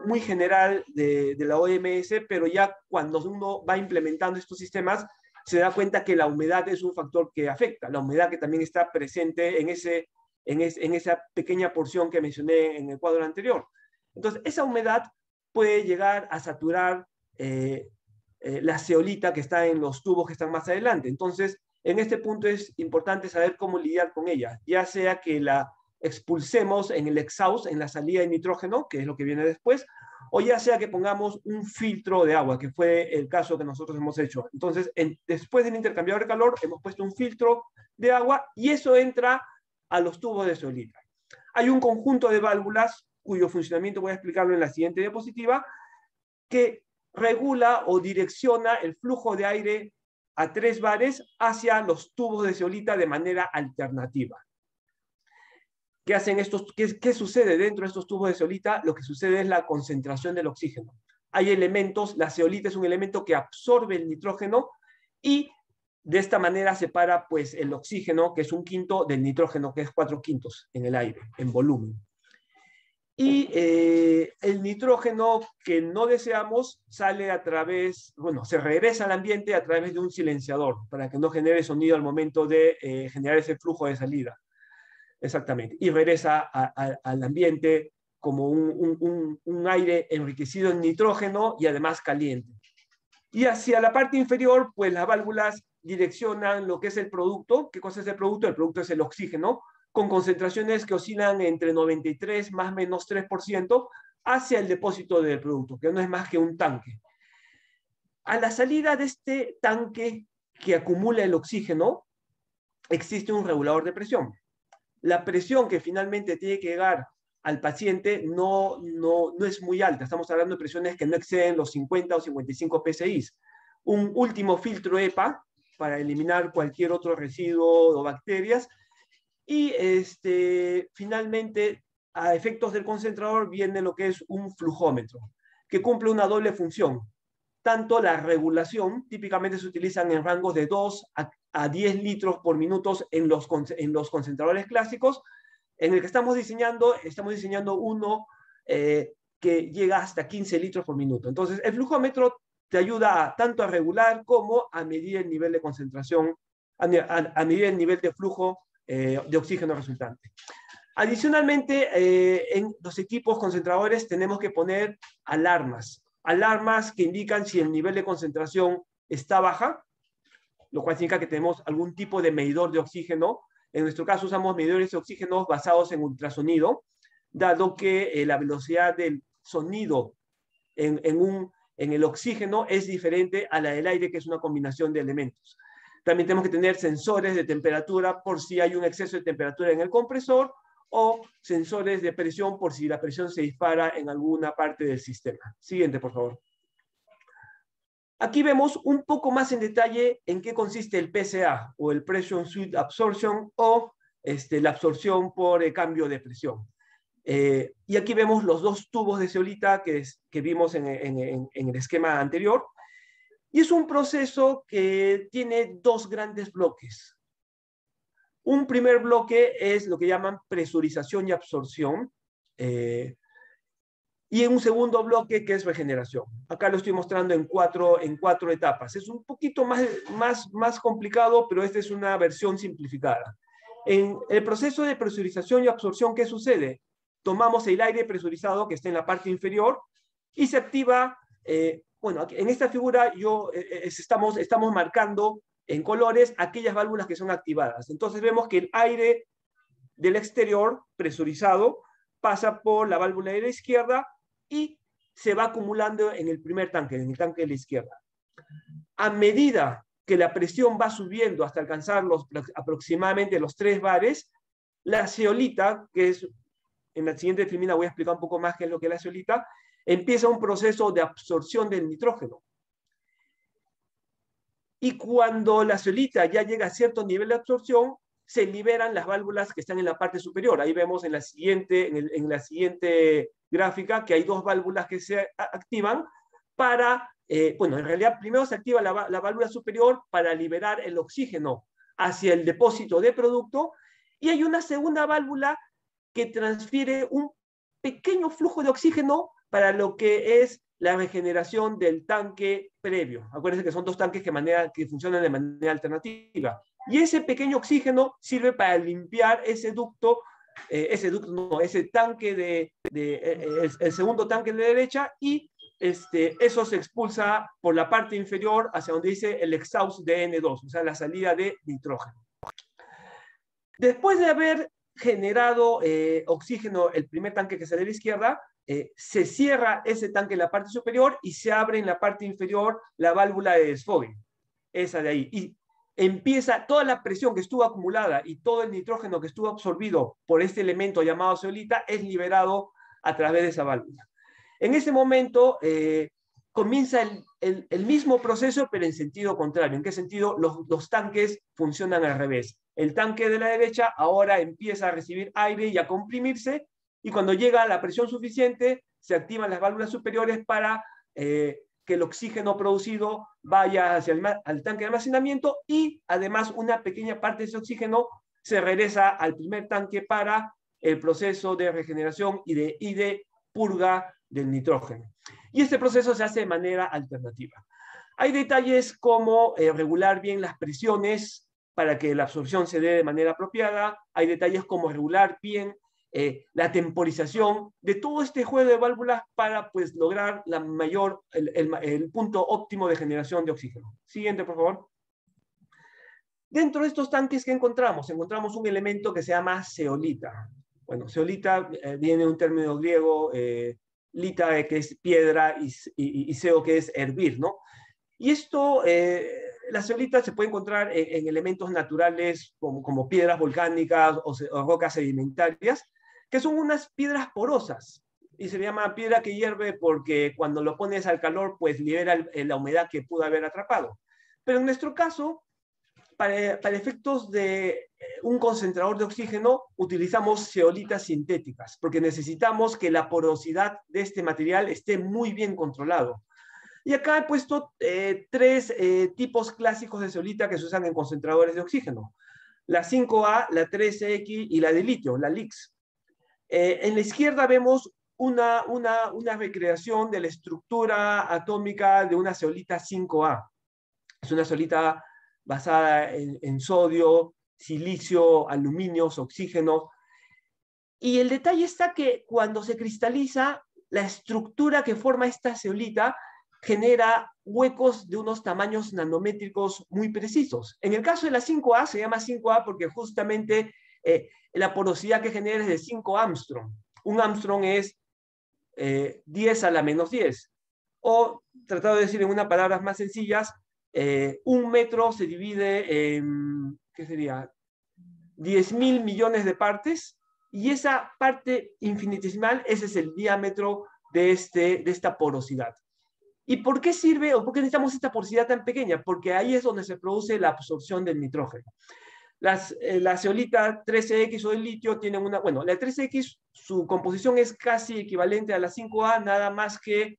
muy general de la OMS, pero ya cuando uno va implementando estos sistemas, se da cuenta que la humedad es un factor que afecta, la humedad que también está presente en esa pequeña porción que mencioné en el cuadro anterior. Entonces, esa humedad puede llegar a saturar la zeolita que está en los tubos que están más adelante. Entonces, en este punto es importante saber cómo lidiar con ella, ya sea que la expulsemos en el exhaust, en la salida de nitrógeno, que es lo que viene después, o ya sea que pongamos un filtro de agua, que fue el caso que nosotros hemos hecho. Entonces, después del intercambiador de calor, hemos puesto un filtro de agua y eso entra a los tubos de zeolita. Hay un conjunto de válvulas cuyo funcionamiento voy a explicarlo en la siguiente diapositiva, que regula o direcciona el flujo de aire a 3 bares hacia los tubos de zeolita de manera alternativa. ¿Qué hacen estos? ¿Qué sucede dentro de estos tubos de zeolita? Lo que sucede es la concentración del oxígeno. Hay elementos, la zeolita es un elemento que absorbe el nitrógeno y de esta manera separa pues, el oxígeno, que es 1/5, del nitrógeno, que es 4/5 en el aire, en volumen. Y el nitrógeno que no deseamos sale a través, bueno, se regresa al ambiente a través de un silenciador, para que no genere sonido al momento de generar ese flujo de salida. Exactamente. Y regresa al ambiente como un aire enriquecido en nitrógeno y además caliente. Y hacia la parte inferior, pues las válvulas direccionan lo que es el producto. ¿Qué cosa es el producto? El producto es el oxígeno, con concentraciones que oscilan entre 93 más o menos 3% hacia el depósito del producto, que no es más que un tanque. A la salida de este tanque que acumula el oxígeno, existe un regulador de presión. La presión que finalmente tiene que llegar al paciente no es muy alta. Estamos hablando de presiones que no exceden los 50 o 55 psi. Un último filtro EPA para eliminar cualquier otro residuo o bacterias. Y finalmente, a efectos del concentrador, viene lo que es un flujómetro, que cumple una doble función. Tanto la regulación, típicamente se utilizan en rangos de 2 a 10 litros por minuto en los concentradores clásicos. En el que estamos diseñando uno que llega hasta 15 litros por minuto. Entonces, el flujómetro te ayuda tanto a regular como a medir el nivel de concentración, a medir el nivel de flujo de oxígeno resultante. Adicionalmente, en los equipos concentradores tenemos que poner alarmas que indican si el nivel de concentración está baja, lo cual significa que tenemos algún tipo de medidor de oxígeno. En nuestro caso usamos medidores de oxígeno basados en ultrasonido, dado que la velocidad del sonido en el oxígeno es diferente a la del aire, que es una combinación de elementos. También tenemos que tener sensores de temperatura por si hay un exceso de temperatura en el compresor, o sensores de presión por si la presión se dispara en alguna parte del sistema. Siguiente, por favor. Aquí vemos un poco más en detalle en qué consiste el PSA, o el Pressure Switch Absorption, o la absorción por cambio de presión. Y aquí vemos los dos tubos de zeolita que vimos en el esquema anterior. Y es un proceso que tiene dos grandes bloques. Un primer bloque es lo que llaman presurización y absorción. Y en un segundo bloque que es regeneración. Acá lo estoy mostrando en cuatro etapas. Es un poquito más complicado, pero esta es una versión simplificada. En el proceso de presurización y absorción, ¿qué sucede? Tomamos el aire presurizado que está en la parte inferior y se activa, bueno, en esta figura estamos marcando en colores aquellas válvulas que son activadas. Entonces vemos que el aire del exterior presurizado pasa por la válvula de la izquierda y se va acumulando en el primer tanque, en el tanque de la izquierda. A medida que la presión va subiendo hasta alcanzar aproximadamente los 3 bares, la zeolita, que es, en la siguiente filmina voy a explicar un poco más qué es lo que es la zeolita, empieza un proceso de absorción del nitrógeno. Y cuando la zeolita ya llega a cierto nivel de absorción, se liberan las válvulas que están en la parte superior. Ahí vemos en la siguiente gráfica que hay dos válvulas que se activan para, bueno, en realidad primero se activa la válvula superior para liberar el oxígeno hacia el depósito de producto, y hay una segunda válvula que transfiere un pequeño flujo de oxígeno para lo que es la regeneración del tanque previo. Acuérdense que son dos tanques que funcionan de manera alternativa. Y ese pequeño oxígeno sirve para limpiar ese tanque el segundo tanque de derecha, y eso se expulsa por la parte inferior hacia donde dice el exhaust de N2, o sea, la salida de nitrógeno. Después de haber generado oxígeno, el primer tanque que sale a la izquierda, se cierra ese tanque en la parte superior y se abre en la parte inferior la válvula de desfogue, esa de ahí. Y empieza toda la presión que estuvo acumulada y todo el nitrógeno que estuvo absorbido por este elemento llamado zeolita es liberado a través de esa válvula. En ese momento comienza el mismo proceso, pero en sentido contrario. ¿En qué sentido? Los tanques funcionan al revés. El tanque de la derecha ahora empieza a recibir aire y a comprimirse, y cuando llega a la presión suficiente, se activan las válvulas superiores para que el oxígeno producido vaya hacia al tanque de almacenamiento, y además una pequeña parte de ese oxígeno se regresa al primer tanque para el proceso de regeneración y de purga del nitrógeno. Y este proceso se hace de manera alternativa. Hay detalles como regular bien las presiones para que la absorción se dé de manera apropiada. Hay detalles como regular bien la temporización de todo este juego de válvulas para pues lograr el punto óptimo de generación de oxígeno. Siguiente, por favor. Dentro de estos tanques, ¿qué encontramos? Encontramos un elemento que se llama zeolita. Bueno, zeolita viene de un término griego, lita, que es piedra, y zeo, que es hervir, ¿no? Y esto, la zeolita se puede encontrar en elementos naturales como piedras volcánicas o rocas sedimentarias, que son unas piedras porosas, y se llama piedra que hierve porque cuando lo pones al calor, pues libera la humedad que pudo haber atrapado. Pero en nuestro caso, para efectos de un concentrador de oxígeno, utilizamos zeolitas sintéticas, porque necesitamos que la porosidad de este material esté muy bien controlado. Y acá he puesto tres tipos clásicos de zeolita que se usan en concentradores de oxígeno: la 5A, la 13X y la de litio, la LIX. En la izquierda vemos una recreación de la estructura atómica de una zeolita 5A. Es una zeolita basada en sodio, silicio, aluminio, oxígeno. Y el detalle está que cuando se cristaliza, la estructura que forma esta zeolita genera huecos de unos tamaños nanométricos muy precisos. En el caso de la 5A, se llama 5A porque justamente la porosidad que genera es de 5 Armstrong. Un Armstrong es 10 a la menos 10. O, tratado de decir en unas palabras más sencillas, un metro se divide en, ¿qué sería? 10.000 millones de partes, y esa parte infinitesimal, ese es el diámetro de esta porosidad. ¿Y por qué sirve o por qué necesitamos esta porosidad tan pequeña? Porque ahí es donde se produce la absorción del nitrógeno. La zeolita 13X o el litio tienen la 13X, su composición es casi equivalente a la 5A, nada más que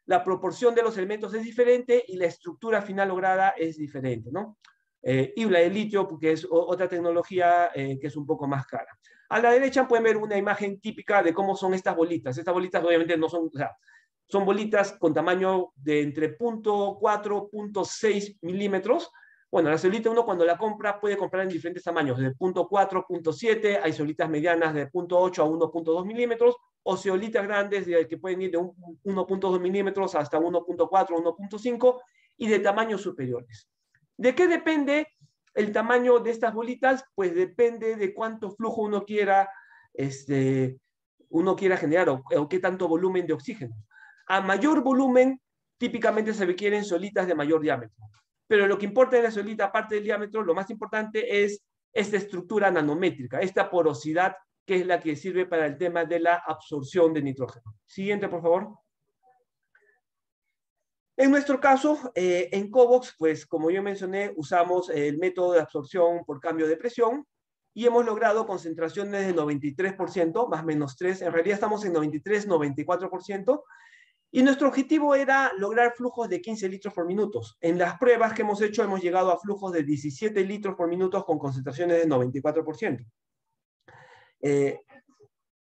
la proporción de los elementos es diferente y la estructura final lograda es diferente, ¿no? Y la de litio, porque es otra tecnología que es un poco más cara. A la derecha pueden ver una imagen típica de cómo son estas bolitas. Estas bolitas obviamente no son, o sea, son bolitas con tamaño de entre 0.4, 0.6 milímetros. Bueno, la zeolita uno cuando la compra puede comprar en diferentes tamaños, de 0.4, 0.7, hay zeolitas medianas de 0.8 a 1.2 milímetros, o zeolitas grandes que pueden ir de 1.2 milímetros hasta 1.4, 1.5, y de tamaños superiores. ¿De qué depende el tamaño de estas bolitas? Pues depende de cuánto flujo uno quiera generar o qué tanto volumen de oxígeno. A mayor volumen, típicamente se requieren zeolitas de mayor diámetro. Pero lo que importa en la zeolita, aparte del diámetro, lo más importante es esta estructura nanométrica, esta porosidad que es la que sirve para el tema de la absorción de nitrógeno. Siguiente, por favor. En nuestro caso, en COVOX, pues como yo mencioné, usamos el método de absorción por cambio de presión y hemos logrado concentraciones de 93%, más menos 3, en realidad estamos en 93, 94%, Y nuestro objetivo era lograr flujos de 15 litros por minuto. En las pruebas que hemos hecho hemos llegado a flujos de 17 litros por minuto con concentraciones de 94%.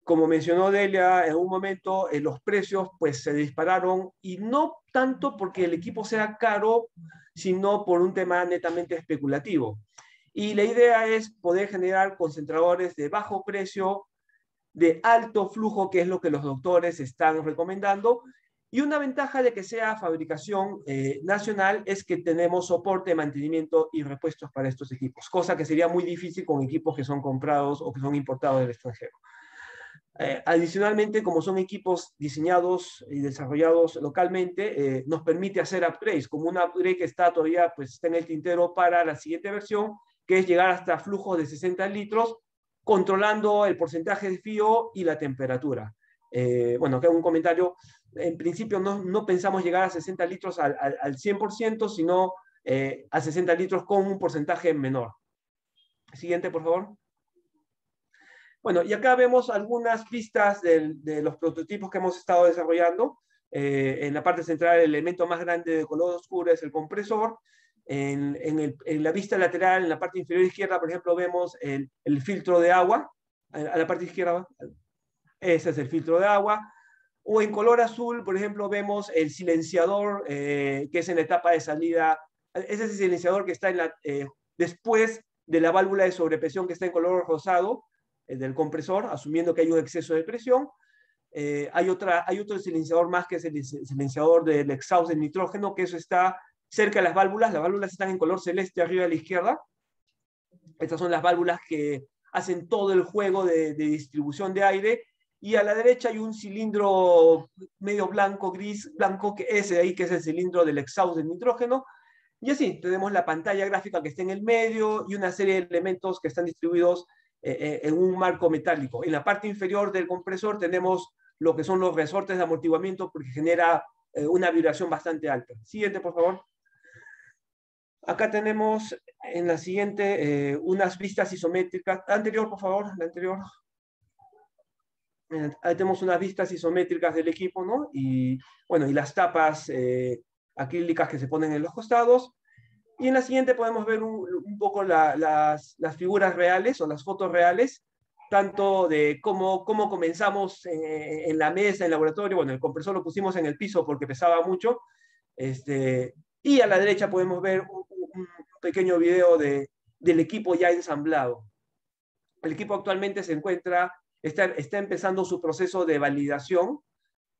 Como mencionó Delia, en un momento los precios pues, se dispararon, y no tanto porque el equipo sea caro, sino por un tema netamente especulativo. Y la idea es poder generar concentradores de bajo precio, de alto flujo, que es lo que los doctores están recomendando. Y una ventaja de que sea fabricación nacional es que tenemos soporte, mantenimiento y repuestos para estos equipos, cosa que sería muy difícil con equipos que son comprados o que son importados del extranjero. Adicionalmente, como son equipos diseñados y desarrollados localmente, nos permite hacer upgrades, como un upgrade que está todavía pues, está en el tintero para la siguiente versión, que es llegar hasta flujos de 60 litros, controlando el porcentaje de fío y la temperatura. Bueno, acá un comentario. En principio no pensamos llegar a 60 litros al 100%, sino a 60 litros con un porcentaje menor. Siguiente, por favor. Bueno, y acá vemos algunas pistas de los prototipos que hemos estado desarrollando. En la parte central, el elemento más grande de color oscuro es el compresor. En la vista lateral, en la parte inferior izquierda, por ejemplo, vemos el filtro de agua. A la parte izquierda, ese es el filtro de agua. O en color azul, por ejemplo, vemos el silenciador, que es en la etapa de salida. Ese es el silenciador que está después de la válvula de sobrepresión, que está en color rosado, del compresor, asumiendo que hay un exceso de presión. Hay otro silenciador más, que es el silenciador del exhausto de nitrógeno, que eso está cerca de las válvulas están en color celeste arriba a la izquierda. Estas son las válvulas que hacen todo el juego de distribución de aire, y a la derecha hay un cilindro medio blanco, gris, blanco, que ese de ahí, que es el cilindro del exhausto de nitrógeno. Y así, tenemos la pantalla gráfica que está en el medio y una serie de elementos que están distribuidos en un marco metálico. En la parte inferior del compresor tenemos lo que son los resortes de amortiguamiento, porque genera una vibración bastante alta. Siguiente, por favor. Acá tenemos en la siguiente unas vistas isométricas. Anterior, por favor, la anterior. Ahí tenemos unas vistas isométricas del equipo, ¿no? Y bueno, y las tapas acrílicas que se ponen en los costados. Y en la siguiente podemos ver un poco las figuras reales o las fotos reales, tanto de cómo comenzamos en la mesa, en el laboratorio. Bueno, el compresor lo pusimos en el piso porque pesaba mucho. Y a la derecha podemos ver un pequeño video del equipo ya ensamblado. El equipo actualmente está empezando su proceso de validación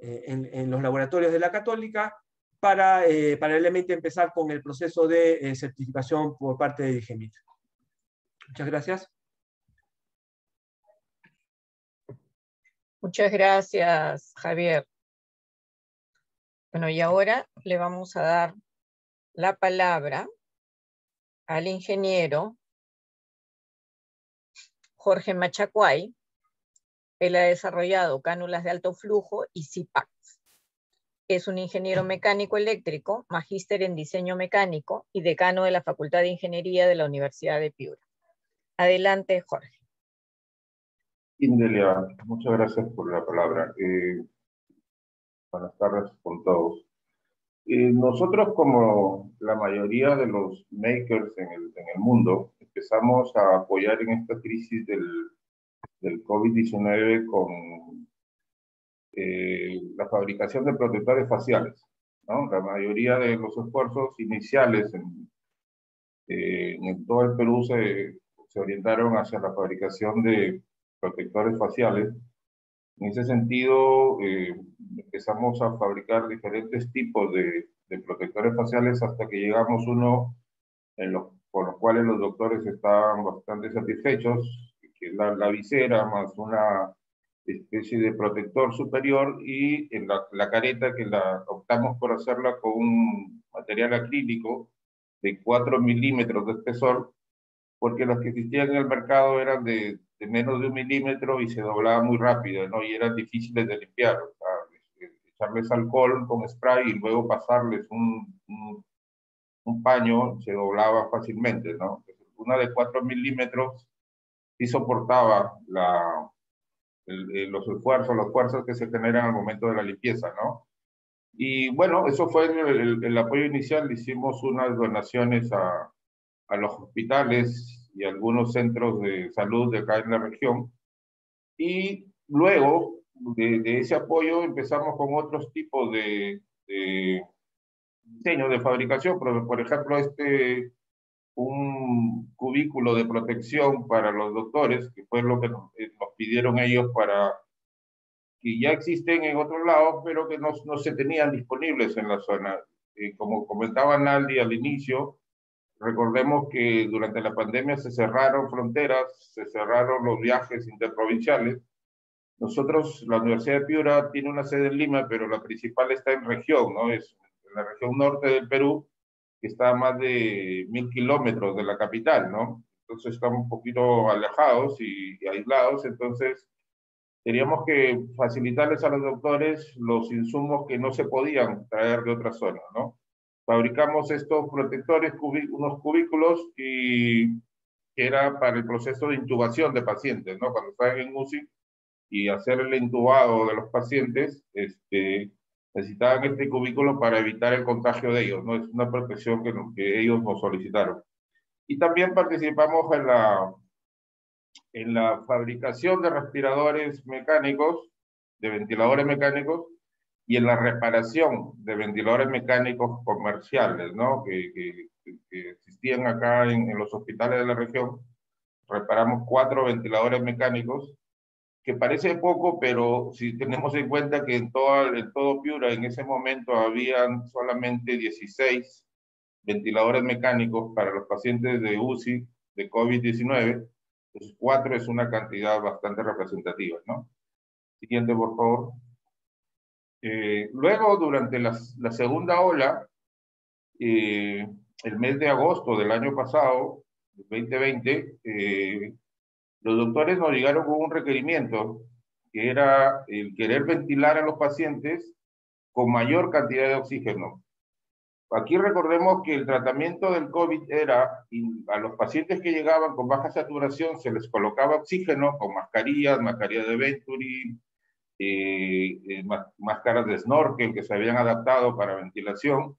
en los laboratorios de la Católica, para paralelamente empezar con el proceso de certificación por parte de DIGEMIT. Muchas gracias. Muchas gracias, Javier. Bueno, y ahora le vamos a dar la palabra al ingeniero Jorge Machacuay. Él ha desarrollado cánulas de alto flujo y CIPAC. Es un ingeniero mecánico eléctrico, magíster en diseño mecánico y decano de la Facultad de Ingeniería de la Universidad de Piura. Adelante, Jorge. Delia, muchas gracias por la palabra. Buenas tardes con todos. Nosotros, como la mayoría de los makers en el mundo, empezamos a apoyar en esta crisis del COVID-19 con la fabricación de protectores faciales, ¿no? La mayoría de los esfuerzos iniciales en todo el Perú se orientaron hacia la fabricación de protectores faciales. En ese sentido, empezamos a fabricar diferentes tipos de protectores faciales hasta que llegamos uno con los cuales los doctores estaban bastante satisfechos, que es la visera más una especie de protector superior, y en la careta, que optamos por hacerla con un material acrílico de 4 milímetros de espesor, porque los que existían en el mercado eran de menos de 1 milímetro y se doblaban muy rápido, ¿no? Y eran difíciles de limpiar. O sea, echarles alcohol con spray y luego pasarles un paño se doblaba fácilmente, ¿no? Una de 4 milímetros sí soportaba los esfuerzos que se generan al momento de la limpieza, ¿no? Y bueno, eso fue el apoyo inicial. Hicimos unas donaciones a los hospitales y algunos centros de salud de acá en la región. Y luego de ese apoyo empezamos con otros tipos de diseño de fabricación. Por ejemplo, un cubículo de protección para los doctores, que fue lo que nos pidieron ellos, para que ya existen en otros lados, pero que no se tenían disponibles en la zona. Como comentaba Naldi al inicio, recordemos que durante la pandemia se cerraron fronteras, se cerraron los viajes interprovinciales. Nosotros, la Universidad de Piura tiene una sede en Lima, pero la principal está en región, ¿no? Es en la región norte del Perú, que está a más de 1000 kilómetros de la capital, ¿no? Entonces estamos un poquito alejados y aislados, entonces teníamos que facilitarles a los doctores los insumos que no se podían traer de otra zona, ¿no? Fabricamos estos protectores, unos cubículos, y que era para el proceso de intubación de pacientes, ¿no? Cuando están en UCI y hacer el intubado de los pacientes, necesitaban este cubículo para evitar el contagio de ellos, ¿no? Es una protección que ellos nos solicitaron. Y también participamos en la fabricación de respiradores mecánicos, de ventiladores mecánicos, y en la reparación de ventiladores mecánicos comerciales, ¿no? Que existían acá en los hospitales de la región. Reparamos 4 ventiladores mecánicos, que parece poco, pero si tenemos en cuenta que en todo Piura en ese momento habían solamente 16 ventiladores mecánicos para los pacientes de UCI de COVID-19, pues 4 es una cantidad bastante representativa, ¿no? Siguiente, por favor. Luego, durante la segunda ola, el mes de agosto del año pasado, 2020, los doctores nos llegaron con un requerimiento, que era el querer ventilar a los pacientes con mayor cantidad de oxígeno. Aquí recordemos que el tratamiento del COVID era, a los pacientes que llegaban con baja saturación se les colocaba oxígeno con mascarillas de Venturi, máscaras de snorkel que se habían adaptado para ventilación,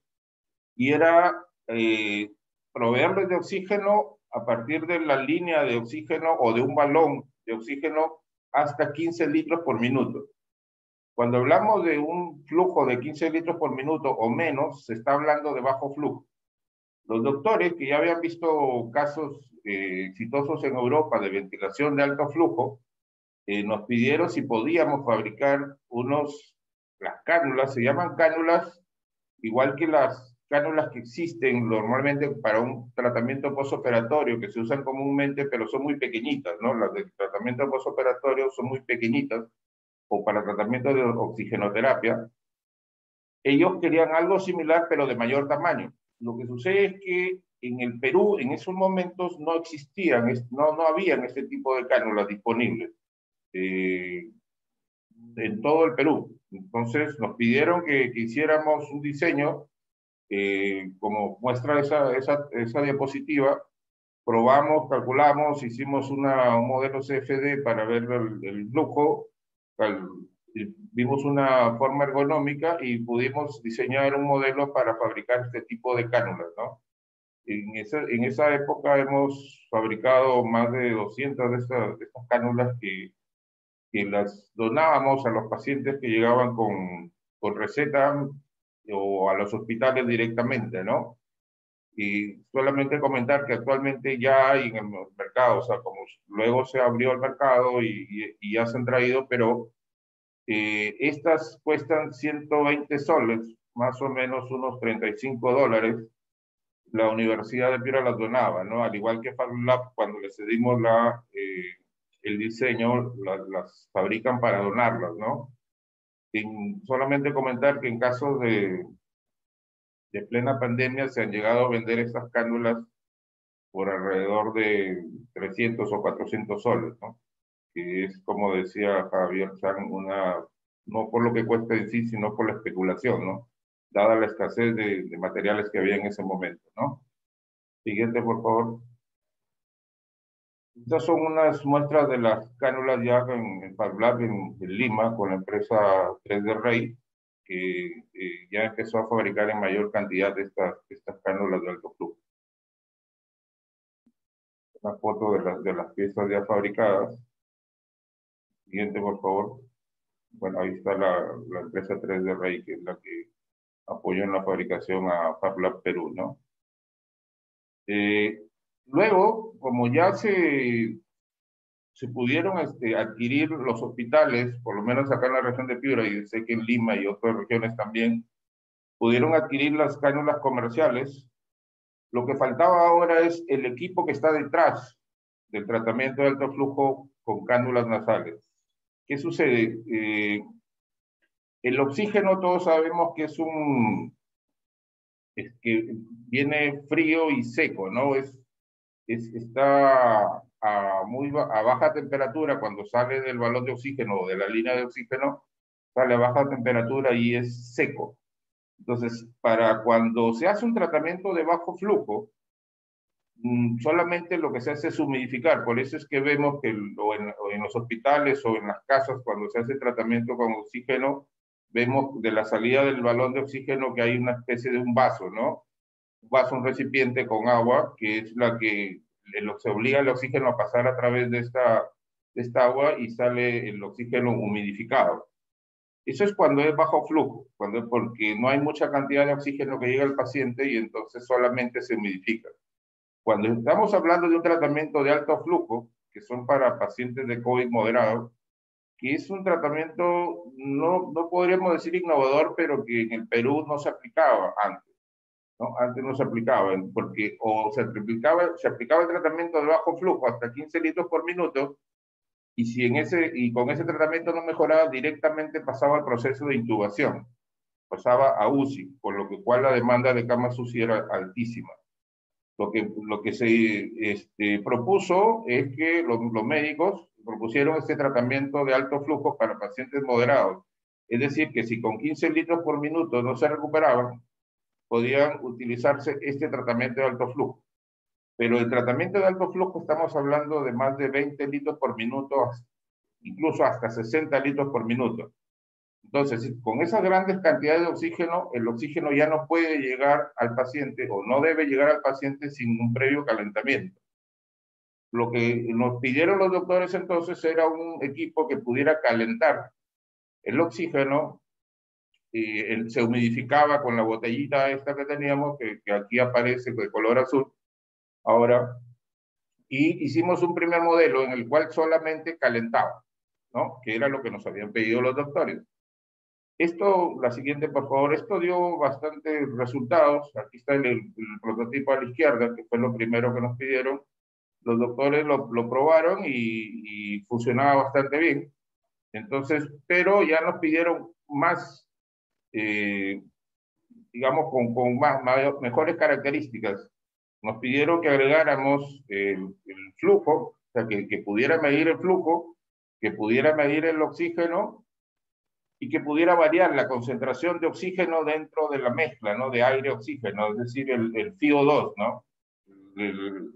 y era proveerles de oxígeno a partir de la línea de oxígeno o de un balón de oxígeno hasta 15 litros por minuto. Cuando hablamos de un flujo de 15 litros por minuto o menos, se está hablando de bajo flujo. Los doctores que ya habían visto casos exitosos en Europa de ventilación de alto flujo, nos pidieron si podíamos fabricar las cánulas, se llaman cánulas, igual que las cánulas que existen normalmente para un tratamiento postoperatorio, que se usan comúnmente, pero son muy pequeñitas, ¿no? Las del tratamiento postoperatorio son muy pequeñitas, o para tratamiento de oxigenoterapia. Ellos querían algo similar, pero de mayor tamaño. Lo que sucede es que en el Perú, en esos momentos, no existían, no habían este tipo de cánulas disponibles en todo el Perú. Entonces nos pidieron que hiciéramos un diseño, como muestra esa diapositiva. Probamos, calculamos, hicimos un modelo CFD para ver el flujo, vimos una forma ergonómica y pudimos diseñar un modelo para fabricar este tipo de cánulas, ¿no? En esa época hemos fabricado más de 200 de estas cánulas que las donábamos a los pacientes que llegaban con receta o a los hospitales directamente, ¿no? Y solamente comentar que actualmente ya hay en el mercado, o sea, como luego se abrió el mercado y ya se han traído, pero estas cuestan 120 soles, más o menos unos $35. La Universidad de Piura las donaba, ¿no? Al igual que FabLab, cuando les cedimos el diseño, las fabrican para donarlas, ¿no? Solamente comentar que en casos de plena pandemia se han llegado a vender estas cánulas por alrededor de 300 o 400 soles, ¿no? Que es, como decía Javier Chan, no por lo que cuesta en sí, sino por la especulación, ¿no? Dada la escasez de materiales que había en ese momento, ¿no? Siguiente, por favor. Estas son unas muestras de las cánulas ya en FabLab en Lima, con la empresa 3D Ray. que ya empezó a fabricar en mayor cantidad estas cánulas de alto flujo. Una foto de las piezas ya fabricadas. Siguiente, por favor. Bueno, ahí está la empresa 3D Rey, que es la que apoyó en la fabricación a FabLab Perú, ¿no? Luego, como ya se pudieron adquirir los hospitales, por lo menos acá en la región de Piura, y sé que en Lima y otras regiones también, pudieron adquirir las cánulas comerciales. Lo que faltaba ahora es el equipo que está detrás del tratamiento de alto flujo con cánulas nasales. ¿Qué sucede? El oxígeno todos sabemos que que viene frío y seco, ¿no? Está a baja temperatura cuando sale del balón de oxígeno o de la línea de oxígeno, sale a baja temperatura y es seco. Entonces, para cuando se hace un tratamiento de bajo flujo, solamente lo que se hace es humidificar. Por eso es que vemos que o en los hospitales o en las casas, cuando se hace tratamiento con oxígeno, vemos de la salida del balón de oxígeno que hay una especie de un vaso, ¿no? Un vaso, un recipiente con agua, que es la que se obliga el oxígeno a pasar a través de esta agua y sale el oxígeno humidificado. Eso es cuando es bajo flujo, porque no hay mucha cantidad de oxígeno que llega al paciente y entonces solamente se humidifica. Cuando estamos hablando de un tratamiento de alto flujo, que son para pacientes de COVID moderado, que es un tratamiento, no podríamos decir innovador, pero que en el Perú no se aplicaba antes, ¿no? Antes no se aplicaba, porque o se aplicaba el tratamiento de bajo flujo hasta 15 litros por minuto, y con ese tratamiento no mejoraba, directamente pasaba al proceso de intubación, pasaba a UCI, por lo cual la demanda de camas UCI era altísima. Lo que se propuso es que los médicos propusieron este tratamiento de alto flujo para pacientes moderados. Es decir, que si con 15 litros por minuto no se recuperaban, podían utilizarse este tratamiento de alto flujo. Pero el tratamiento de alto flujo estamos hablando de más de 20 litros por minuto, incluso hasta 60 litros por minuto. Entonces, con esas grandes cantidades de oxígeno, el oxígeno ya no puede llegar al paciente o no debe llegar al paciente sin un previo calentamiento. Lo que nos pidieron los doctores entonces era un equipo que pudiera calentar el oxígeno, y se humidificaba con la botellita esta que teníamos, que aquí aparece de color azul ahora, y hicimos un primer modelo en el cual solamente calentaba, ¿no? Que era lo que nos habían pedido los doctores. La siguiente, por favor, esto dio bastantes resultados. Aquí está el prototipo a la izquierda, que fue lo primero que nos pidieron. Los doctores lo probaron y funcionaba bastante bien. Entonces, pero ya nos pidieron más, digamos, con mejores características. Nos pidieron que agregáramos el flujo, o sea, que pudiera medir el flujo, que pudiera medir el oxígeno, y que pudiera variar la concentración de oxígeno dentro de la mezcla, ¿no? De aire-oxígeno, es decir, el FiO2, ¿no?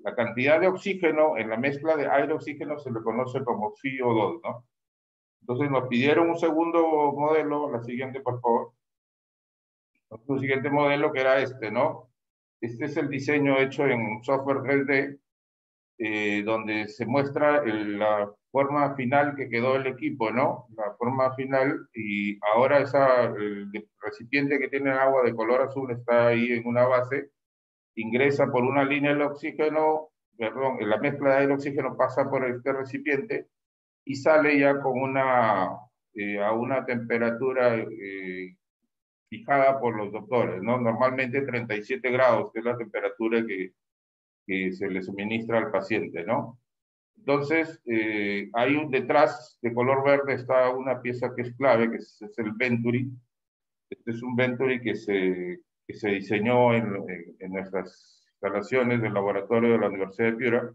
La cantidad de oxígeno en la mezcla de aire-oxígeno se le conoce como FiO2, ¿no? Entonces nos pidieron un segundo modelo, la siguiente, por favor. Un siguiente modelo que era este, ¿no? Este es el diseño hecho en software 3D, donde se muestra la forma final que quedó el equipo, ¿no? La forma final, y ahora el recipiente que tiene agua de color azul está ahí en una base, ingresa por una línea el oxígeno, perdón, la mezcla de aire oxígeno pasa por este recipiente y sale ya a una temperatura fijada por los doctores, ¿no? Normalmente 37 grados, que es la temperatura que se le suministra al paciente, ¿no? Entonces, detrás de color verde está una pieza que es clave, que es el Venturi. Este es un Venturi que se diseñó en nuestras instalaciones del laboratorio de la Universidad de Piura,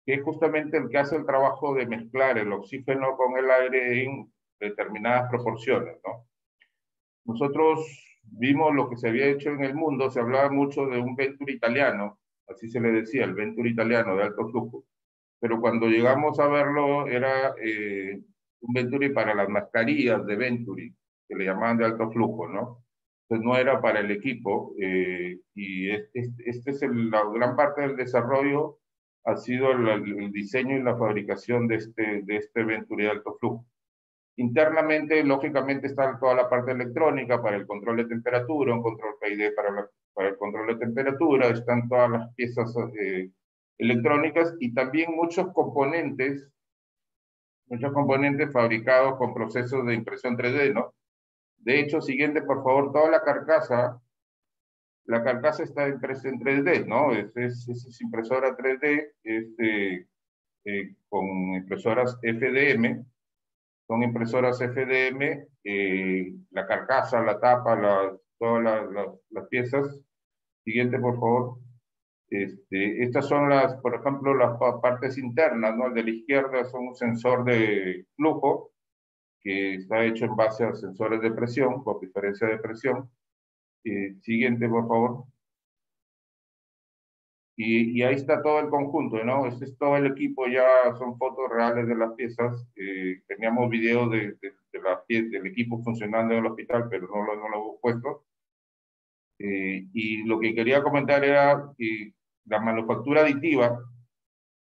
que es justamente el que hace el trabajo de mezclar el oxígeno con el aire en determinadas proporciones, ¿no? Nosotros vimos lo que se había hecho en el mundo, se hablaba mucho de un Venturi italiano, así se le decía, el Venturi italiano de alto flujo. Pero cuando llegamos a verlo era un Venturi para las mascarillas de Venturi, que le llamaban de alto flujo, ¿no? Entonces no era para el equipo, y este es la gran parte del desarrollo ha sido el diseño y la fabricación de este Venturi de alto flujo. Internamente, lógicamente, está toda la parte electrónica para el control de temperatura, un control PID para el control de temperatura, están todas las piezas electrónicas y también muchos componentes fabricados con procesos de impresión 3D, ¿no? De hecho, siguiente, por favor, toda la carcasa está impresa en 3D, ¿no? Es impresora 3D, con impresoras FDM. Son impresoras FDM, la carcasa, la tapa, todas las piezas. Siguiente, por favor. Estas son por ejemplo, las partes internas, ¿no? El de la izquierda son un sensor de flujo, que está hecho en base a sensores de presión, por diferencia de presión. Siguiente, por favor. Y ahí está todo el conjunto, ¿no? Este es todo el equipo, ya son fotos reales de las piezas. Teníamos videos del equipo funcionando en el hospital, pero no lo hemos puesto. Y lo que quería comentar era que la manufactura aditiva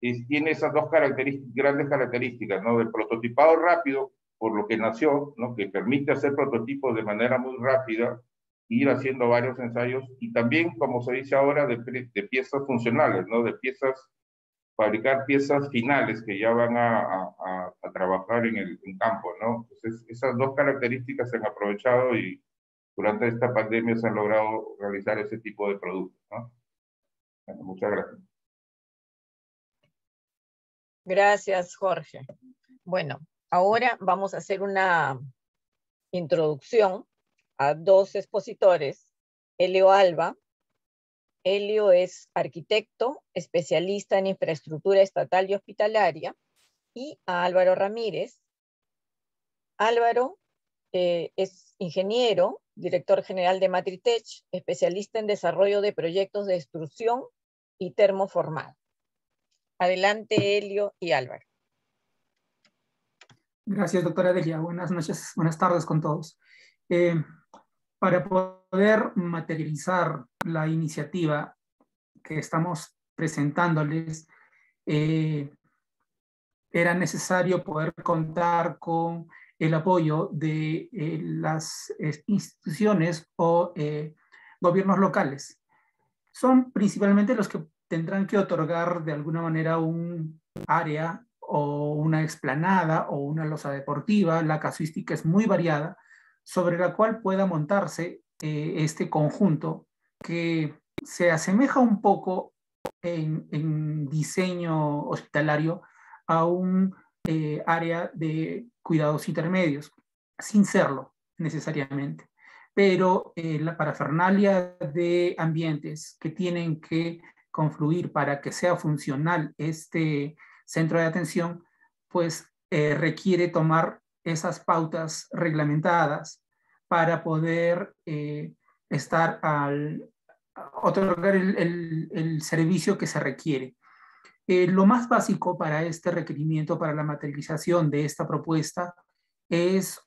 tiene esas dos grandes características, ¿no? Del prototipado rápido, por lo que nació, ¿no? Que permite hacer prototipos de manera muy rápida, ir haciendo varios ensayos, y también, como se dice ahora, de piezas funcionales, ¿no? Fabricar piezas finales que ya van a trabajar en campo, ¿no? Entonces, esas dos características se han aprovechado y durante esta pandemia se han logrado realizar ese tipo de productos, ¿no? Bueno, muchas gracias. Gracias, Jorge. Bueno, ahora vamos a hacer una introducción a dos expositores. Elio Alba. Elio es arquitecto, especialista en infraestructura estatal y hospitalaria, y a Álvaro Ramírez. Álvaro es ingeniero, director general de Matritech, especialista en desarrollo de proyectos de extrusión y termoformado. Adelante, Elio y Álvaro. Gracias, doctora Delia. Buenas noches, buenas tardes con todos. Para poder materializar la iniciativa que estamos presentándoles, era necesario poder contar con el apoyo de las instituciones o gobiernos locales. Son principalmente los que tendrán que otorgar de alguna manera un área o una explanada o una losa deportiva. La casuística es muy variada, sobre la cual pueda montarse este conjunto que se asemeja un poco en diseño hospitalario a un área de cuidados intermedios, sin serlo necesariamente. Pero la parafernalia de ambientes que tienen que confluir para que sea funcional este centro de atención, pues requiere tomar esas pautas reglamentadas para poder otorgar el servicio que se requiere. Lo más básico para este requerimiento, para la materialización de esta propuesta, es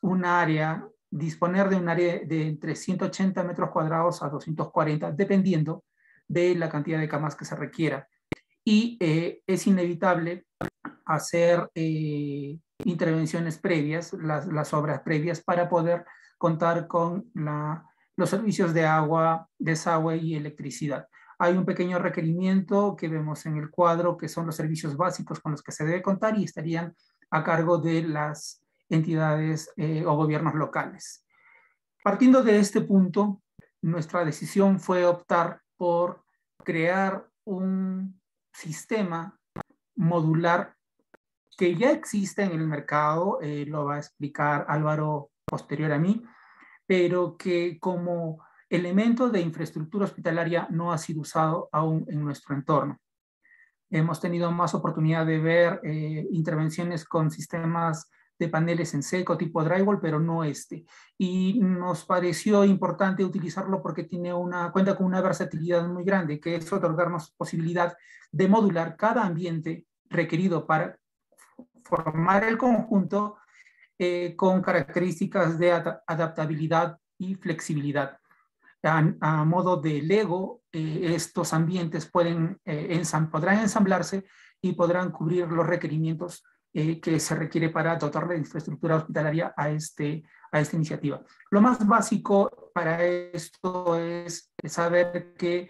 disponer de un área de entre 180 metros cuadrados a 240, dependiendo de la cantidad de camas que se requiera. Y es inevitable hacer intervenciones previas, las obras previas, para poder contar con los servicios de agua, desagüe y electricidad. Hay un pequeño requerimiento que vemos en el cuadro, que son los servicios básicos con los que se debe contar y estarían a cargo de las entidades o gobiernos locales. Partiendo de este punto, nuestra decisión fue optar por crear un sistema modular que ya existe en el mercado, lo va a explicar Álvaro posterior a mí, pero que como elemento de infraestructura hospitalaria no ha sido usado aún en nuestro entorno. Hemos tenido más oportunidad de ver intervenciones con sistemas de paneles en seco tipo drywall, pero no este. Y nos pareció importante utilizarlo porque cuenta con una versatilidad muy grande, que es otorgarnos posibilidad de modular cada ambiente requerido para formar el conjunto con características de adaptabilidad y flexibilidad. A modo de Lego, estos ambientes podrán ensamblarse y podrán cubrir los requerimientos que se requiere para dotar de infraestructura hospitalaria a esta iniciativa. Lo más básico para esto es saber que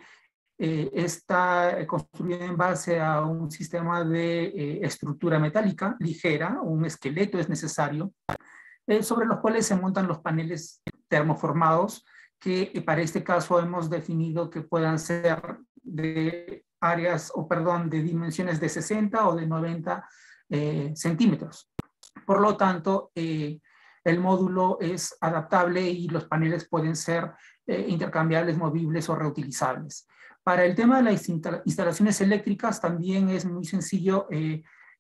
está construida en base a un sistema de estructura metálica ligera, un esqueleto es necesario, sobre los cuales se montan los paneles termoformados, que para este caso hemos definido que puedan ser de de dimensiones de 60 o de 90 centímetros. Por lo tanto, el módulo es adaptable y los paneles pueden ser intercambiables, movibles o reutilizables. Para el tema de las instalaciones eléctricas también es muy sencillo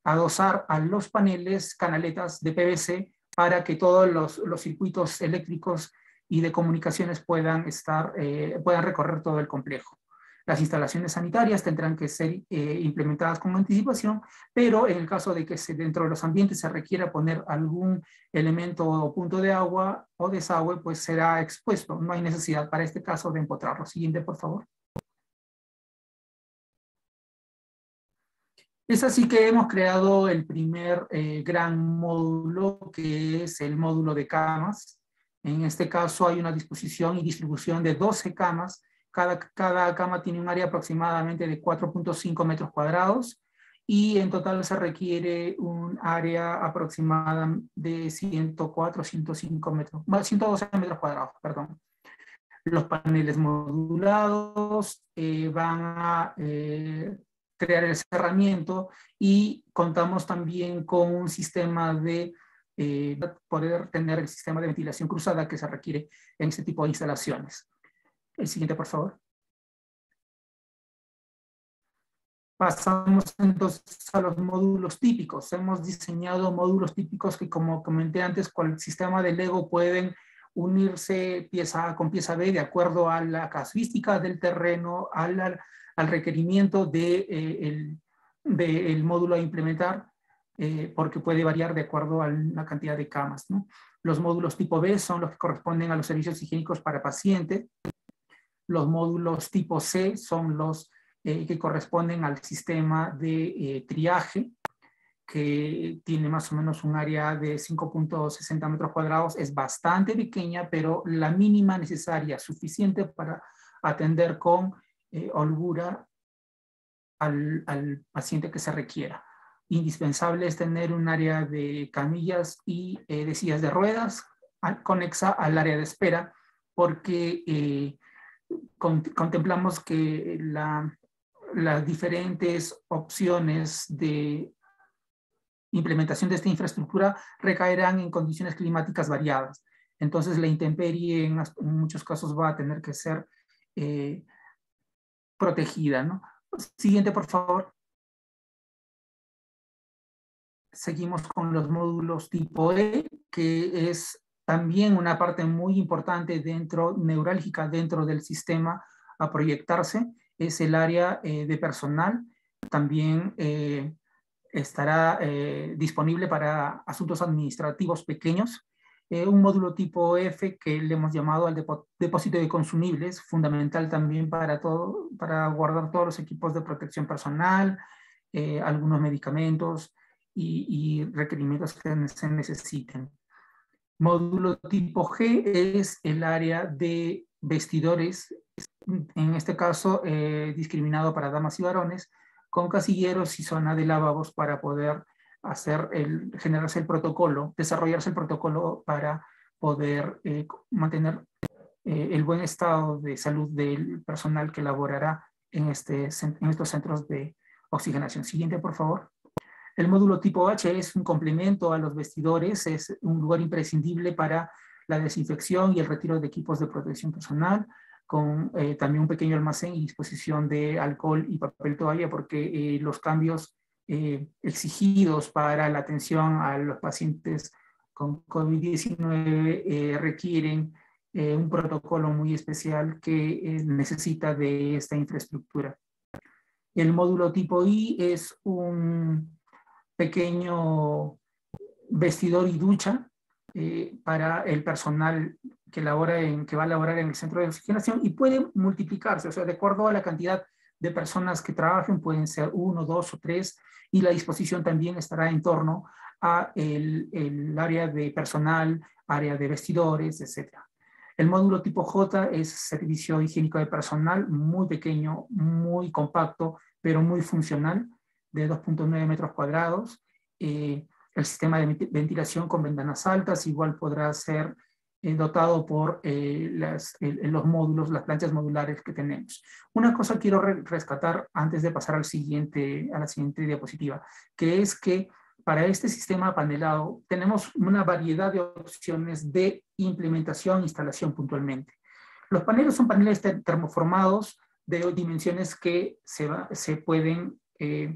adosar a los paneles canaletas de PVC para que todos los circuitos eléctricos y de comunicaciones puedan recorrer todo el complejo. Las instalaciones sanitarias tendrán que ser implementadas con anticipación, pero en el caso de que dentro de los ambientes se requiera poner algún elemento o punto de agua o desagüe, pues será expuesto. No hay necesidad para este caso de empotrarlo. Siguiente, por favor. Es así que hemos creado el primer gran módulo, que es el módulo de camas. En este caso hay una disposición y distribución de 12 camas. Cada cama tiene un área aproximadamente de 4.5 metros cuadrados y en total se requiere un área aproximada de 112 metros cuadrados, perdón. Los paneles modulados van a crear el cerramiento y contamos también con un sistema de poder tener el sistema de ventilación cruzada que se requiere en este tipo de instalaciones. El siguiente, por favor. Pasamos entonces a los módulos típicos. Hemos diseñado módulos típicos que, como comenté antes, con el sistema de Lego pueden unirse pieza A con pieza B de acuerdo a la casuística del terreno, al requerimiento del módulo a implementar, porque puede variar de acuerdo a la cantidad de camas, ¿no? Los módulos tipo B son los que corresponden a los servicios higiénicos para paciente. Los módulos tipo C son los que corresponden al sistema de triaje, que tiene más o menos un área de 5.60 metros cuadrados. Es bastante pequeña, pero la mínima necesaria, suficiente para atender con holgura al paciente que se requiera. Indispensable es tener un área de camillas y de sillas de ruedas conexa al área de espera, porque contemplamos que las diferentes opciones de implementación de esta infraestructura recaerán en condiciones climáticas variadas. Entonces la intemperie en muchos casos va a tener que ser protegida, ¿no? Siguiente, por favor. Seguimos con los módulos tipo E, que es también una parte muy importante neurálgica dentro del sistema a proyectarse. Es el área de personal. También estará disponible para asuntos administrativos pequeños. Un módulo tipo F que le hemos llamado al depósito de consumibles, fundamental también para guardar todos los equipos de protección personal, algunos medicamentos y requerimientos que se necesiten. Módulo tipo G es el área de vestidores, en este caso discriminado para damas y varones, con casilleros y zona de lavabos para poder generarse el protocolo, desarrollarse el protocolo para poder mantener el buen estado de salud del personal que laborará en estos centros de oxigenación. Siguiente, por favor. El módulo tipo H es un complemento a los vestidores, es un lugar imprescindible para la desinfección y el retiro de equipos de protección personal, con también un pequeño almacén y disposición de alcohol y papel toalla, porque los cambios exigidos para la atención a los pacientes con COVID-19 requieren un protocolo muy especial que necesita de esta infraestructura. El módulo tipo I es un pequeño vestidor y ducha para el personal que va a laborar en el centro de oxigenación, y puede multiplicarse, o sea, de acuerdo a la cantidad de personas que trabajen, pueden ser 1, 2 o 3, y la disposición también estará en torno a el área de personal, área de vestidores, etc. El módulo tipo J es servicio higiénico de personal, muy pequeño, muy compacto, pero muy funcional, de 2.9 metros cuadrados. El sistema de ventilación con ventanas altas igual podrá ser dotado por los módulos, las planchas modulares que tenemos. Una cosa quiero rescatar antes de pasar a la siguiente diapositiva, que es que para este sistema panelado tenemos una variedad de opciones de implementación e instalación puntualmente. Los paneles son paneles termoformados de dimensiones que se pueden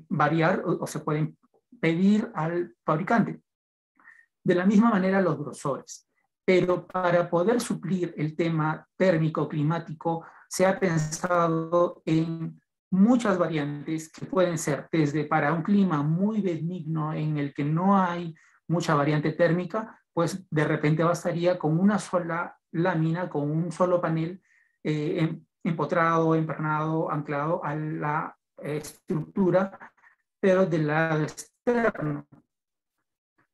variar o se pueden pedir al fabricante. De la misma manera los grosores. Pero para poder suplir el tema térmico climático se ha pensado en muchas variantes que pueden ser desde para un clima muy benigno en el que no hay mucha variante térmica, pues de repente bastaría con una sola lámina, con un solo panel empotrado, empernado, anclado a la estructura, pero del lado externo.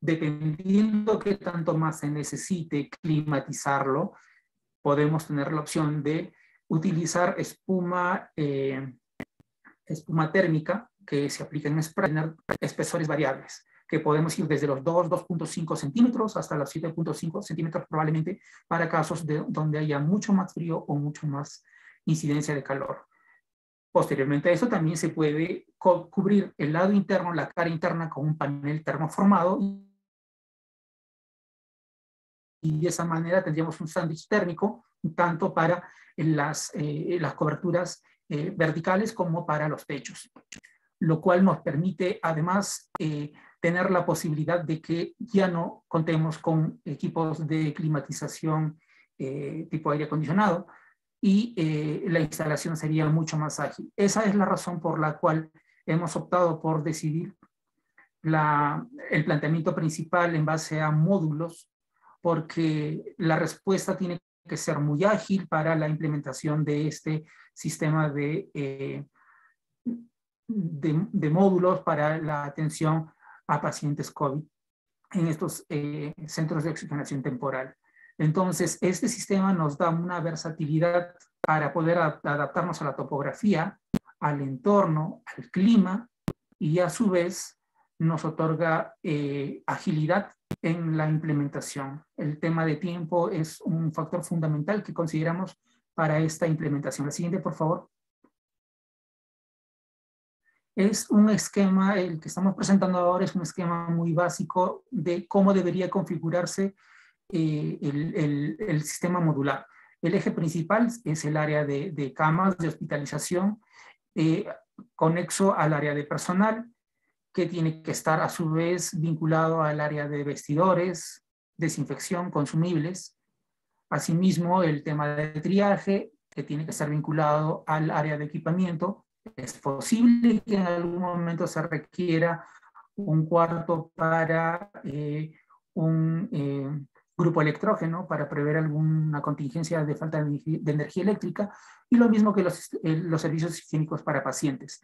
Dependiendo qué tanto más se necesite climatizarlo, podemos tener la opción de utilizar espuma térmica que se aplica en espesores variables, que podemos ir desde los 2.5 centímetros hasta los 7.5 centímetros probablemente para casos donde haya mucho más frío o mucho más incidencia de calor. Posteriormente a eso también se puede cubrir el lado interno, la cara interna, con un panel termoformado, y de esa manera tendríamos un sándwich térmico tanto para las coberturas verticales como para los techos, lo cual nos permite además tener la posibilidad de que ya no contemos con equipos de climatización tipo aire acondicionado, y la instalación sería mucho más ágil. Esa es la razón por la cual hemos optado por decidir el planteamiento principal en base a módulos, porque la respuesta tiene que ser muy ágil para la implementación de este sistema de módulos para la atención a pacientes COVID en estos centros de oxigenación temporal. Entonces, este sistema nos da una versatilidad para poder adaptarnos a la topografía, al entorno, al clima, y a su vez nos otorga agilidad en la implementación. El tema de tiempo es un factor fundamental que consideramos para esta implementación. La siguiente, por favor. Es un esquema, el que estamos presentando ahora es un esquema muy básico de cómo debería configurarse el sistema modular. El eje principal es el área de camas de hospitalización, conexo al área de personal, que tiene que estar a su vez vinculado al área de vestidores, desinfección, consumibles. Asimismo, el tema de triaje, que tiene que estar vinculado al área de equipamiento. Es posible que en algún momento se requiera un cuarto para un grupo electrógeno, para prever alguna contingencia de falta de energía eléctrica, y lo mismo que los servicios higiénicos para pacientes.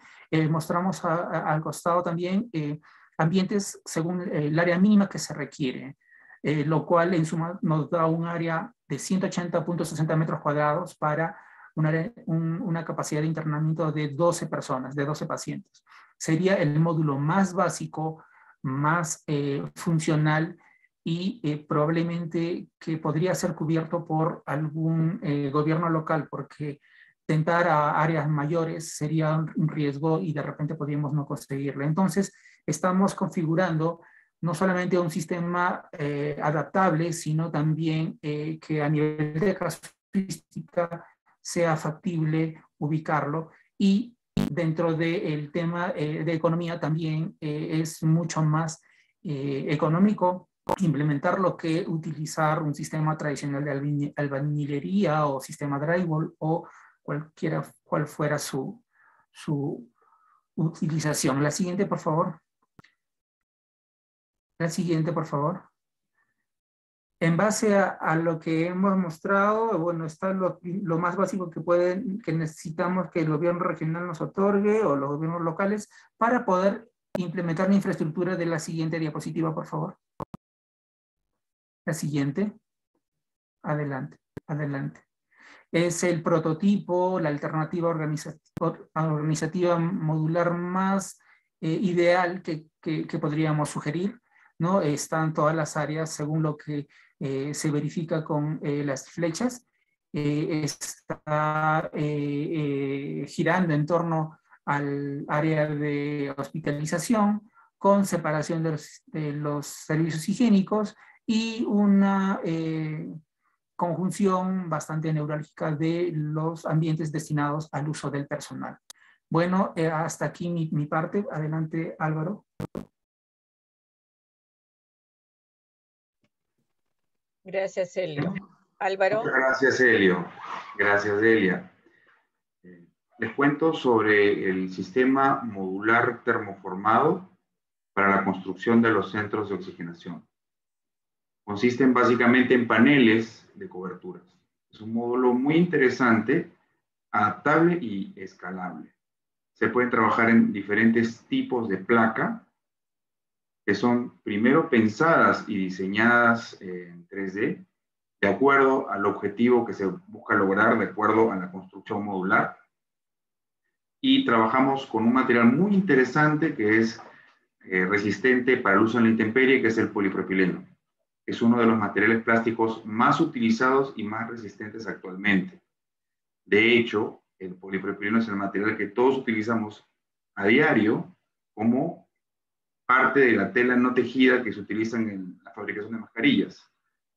Mostramos al costado también ambientes según el área mínima que se requiere, lo cual en suma nos da un área de 180.60 metros cuadrados para una capacidad de internamiento de 12 personas, de 12 pacientes. Sería el módulo más básico, más funcional, y probablemente que podría ser cubierto por algún gobierno local, porque tentar a áreas mayores sería un riesgo y de repente podríamos no conseguirlo. Entonces, estamos configurando no solamente un sistema adaptable, sino también que a nivel de casuística sea factible ubicarlo, y dentro del tema de economía también es mucho más económico implementarlo que utilizar un sistema tradicional de albañilería o sistema drywall o cual fuera su utilización. La siguiente, por favor. La siguiente, por favor. En base a lo que hemos mostrado, bueno, está lo más básico que necesitamos que el gobierno regional nos otorgue o los gobiernos locales para poder implementar la infraestructura de la siguiente diapositiva, por favor. La siguiente. Adelante, adelante. Es el prototipo, la alternativa organizativa modular más ideal que podríamos sugerir, ¿no? Están todas las áreas según lo que se verifica con las flechas. Está girando en torno al área de hospitalización con separación de los servicios higiénicos y una conjunción bastante neurálgica de los ambientes destinados al uso del personal. Bueno, hasta aquí mi parte. Adelante, Álvaro. Gracias, Helio. Álvaro. Muchas gracias, Helio. Gracias, Delia. Les cuento sobre el sistema modular termoformado para la construcción de los centros de oxigenación. Consisten básicamente en paneles de coberturas. Es un módulo muy interesante, adaptable y escalable. Se pueden trabajar en diferentes tipos de placa, que son primero pensadas y diseñadas en 3D, de acuerdo al objetivo que se busca lograr, de acuerdo a la construcción modular. Y trabajamos con un material muy interesante que es resistente para el uso en la intemperie, que es el polipropileno. Es uno de los materiales plásticos más utilizados y más resistentes actualmente. De hecho, el polipropileno es el material que todos utilizamos a diario como parte de la tela no tejida que se utiliza en la fabricación de mascarillas.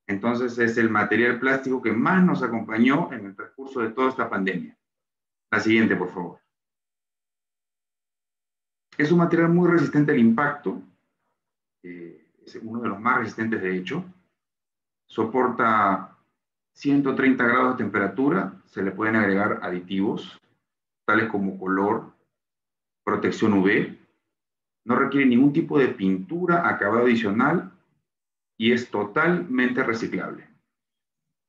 Entonces, es el material plástico que más nos acompañó en el transcurso de toda esta pandemia. La siguiente, por favor. Es un material muy resistente al impacto. Es uno de los más resistentes, de hecho. Soporta 130 grados de temperatura. Se le pueden agregar aditivos, tales como color, protección UV. No requiere ningún tipo de pintura, acabado adicional, y es totalmente reciclable.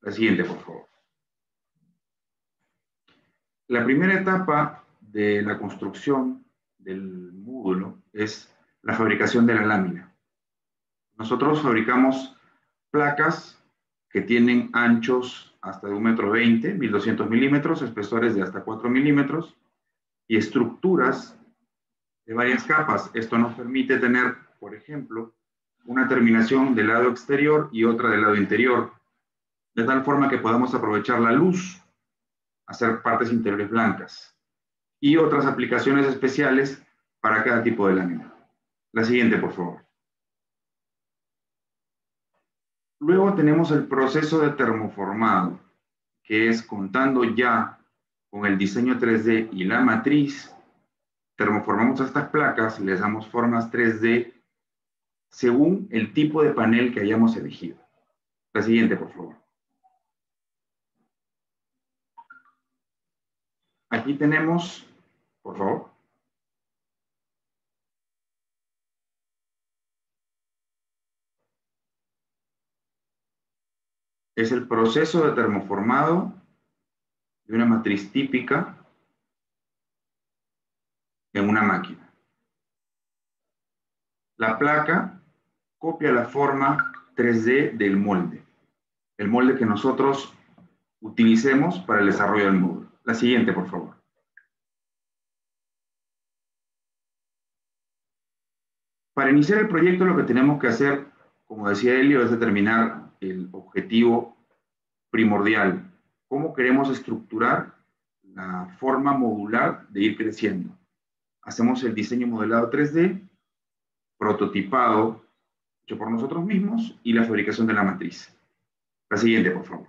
La siguiente, por favor. La primera etapa de la construcción del módulo es la fabricación de la lámina. Nosotros fabricamos placas que tienen anchos hasta de 1,20 m, 1200 milímetros, espesores de hasta 4 milímetros y estructuras de varias capas. Esto nos permite tener, por ejemplo, una terminación del lado exterior y otra del lado interior, de tal forma que podamos aprovechar la luz, hacer partes interiores blancas y otras aplicaciones especiales para cada tipo de lámina. La siguiente, por favor. Luego tenemos el proceso de termoformado, que es contando ya con el diseño 3D y la matriz, termoformamos estas placas, les damos formas 3D según el tipo de panel que hayamos elegido. La siguiente, por favor. Aquí tenemos, por favor. Es el proceso de termoformado de una matriz típica en una máquina. La placa copia la forma 3D del molde. El molde que nosotros utilicemos para el desarrollo del módulo. La siguiente, por favor. Para iniciar el proyecto lo que tenemos que hacer, como decía Helio, es determinar el objetivo primordial. ¿Cómo queremos estructurar la forma modular de ir creciendo? Hacemos el diseño modelado 3D, prototipado, hecho por nosotros mismos, y la fabricación de la matriz. La siguiente, por favor.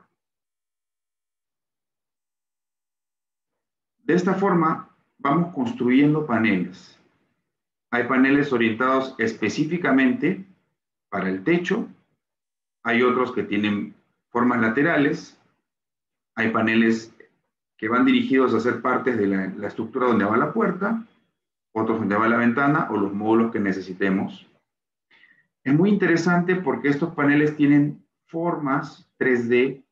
De esta forma, vamos construyendo paneles. Hay paneles orientados específicamente para el techo, hay otros que tienen formas laterales, hay paneles que van dirigidos a ser partes de la estructura donde va la puerta, otros donde va la ventana o los módulos que necesitemos. Es muy interesante porque estos paneles tienen formas 3D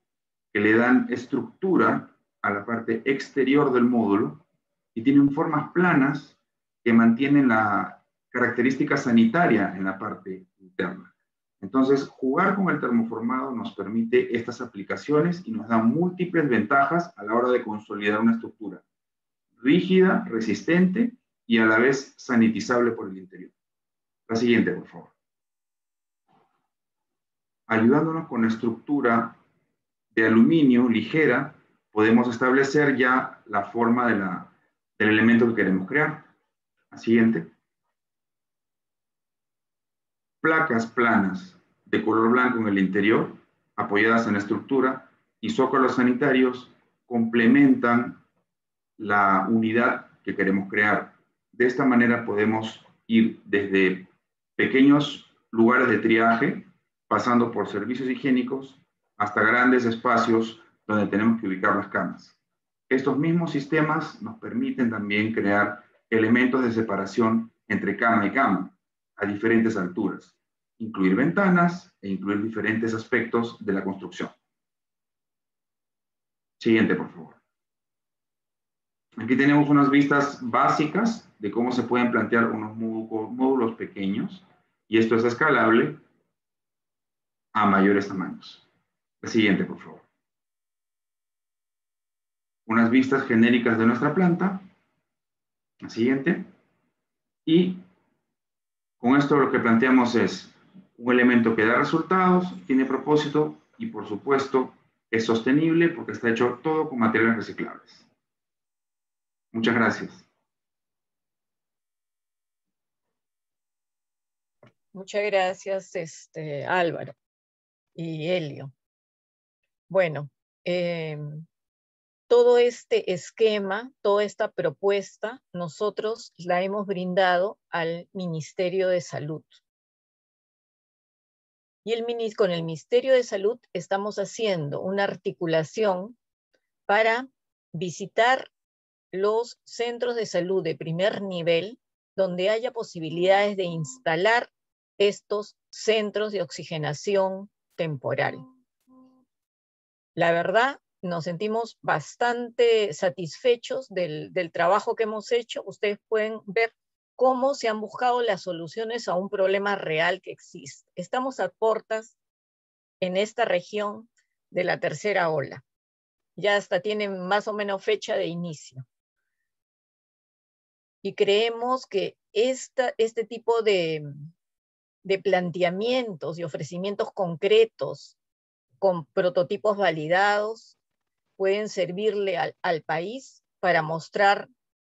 que le dan estructura a la parte exterior del módulo y tienen formas planas que mantienen la característica sanitaria en la parte interna. Entonces, jugar con el termoformado nos permite estas aplicaciones y nos da múltiples ventajas a la hora de consolidar una estructura rígida, resistente y a la vez sanitizable por el interior. La siguiente, por favor. Ayudándonos con la estructura de aluminio ligera, podemos establecer ya la forma del elemento que queremos crear. La siguiente. Placas planas de color blanco en el interior, apoyadas en la estructura, y zócalos sanitarios complementan la unidad que queremos crear. De esta manera podemos ir desde pequeños lugares de triaje, pasando por servicios higiénicos, hasta grandes espacios donde tenemos que ubicar las camas. Estos mismos sistemas nos permiten también crear elementos de separación entre cama y cama, a diferentes alturas, incluir ventanas e incluir diferentes aspectos de la construcción. Siguiente, por favor. Aquí tenemos unas vistas básicas de cómo se pueden plantear unos módulos pequeños, y esto es escalable a mayores tamaños. La siguiente, por favor. Unas vistas genéricas de nuestra planta. La siguiente. Y con esto lo que planteamos es un elemento que da resultados, tiene propósito y, por supuesto, es sostenible porque está hecho todo con materiales reciclables. Muchas gracias. Muchas gracias, Álvaro y Helio. Bueno, todo este esquema, toda esta propuesta, nosotros la hemos brindado al Ministerio de Salud. Y con el Ministerio de Salud estamos haciendo una articulación para visitar los centros de salud de primer nivel donde haya posibilidades de instalar estos centros de oxigenación temporal. La verdad, nos sentimos bastante satisfechos del trabajo que hemos hecho. Ustedes pueden ver cómo se han buscado las soluciones a un problema real que existe. Estamos a puertas en esta región de la tercera ola. Ya hasta tienen más o menos fecha de inicio. Y creemos que este tipo de planteamientos y ofrecimientos concretos con prototipos validados pueden servirle al país para mostrar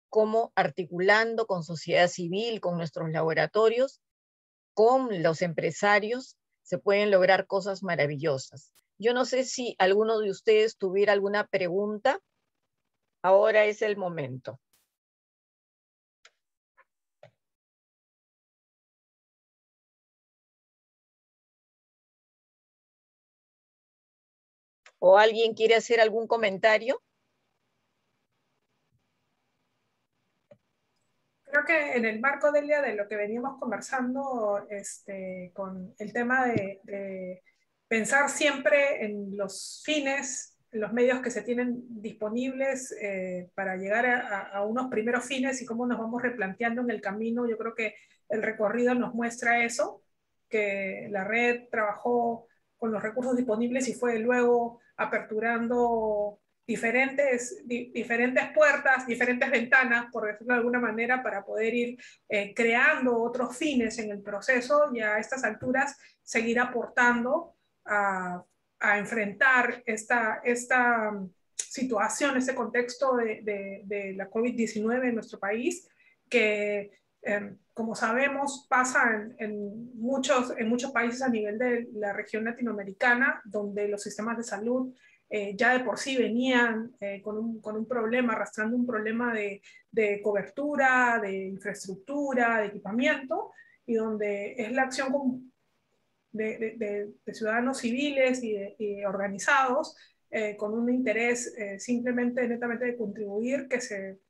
cómo, articulando con sociedad civil, con nuestros laboratorios, con los empresarios, se pueden lograr cosas maravillosas. Yo no sé si alguno de ustedes tuviera alguna pregunta. Ahora es el momento. ¿O alguien quiere hacer algún comentario? Creo que en el marco, Delia, de lo que veníamos conversando con el tema de pensar siempre en los fines, en los medios que se tienen disponibles para llegar a unos primeros fines y cómo nos vamos replanteando en el camino, yo creo que el recorrido nos muestra eso, que la red trabajó con los recursos disponibles y fue luego aperturando diferentes puertas, diferentes ventanas, por decirlo de alguna manera, para poder ir creando otros fines en el proceso y a estas alturas seguir aportando a enfrentar esta situación, este contexto de la COVID-19 en nuestro país, que como sabemos pasa en muchos países a nivel de la región latinoamericana, donde los sistemas de salud ya de por sí venían con un problema, arrastrando un problema de cobertura, de infraestructura, de equipamiento, y donde es la acción de ciudadanos civiles y organizados con un interés simplemente netamente de contribuir, que se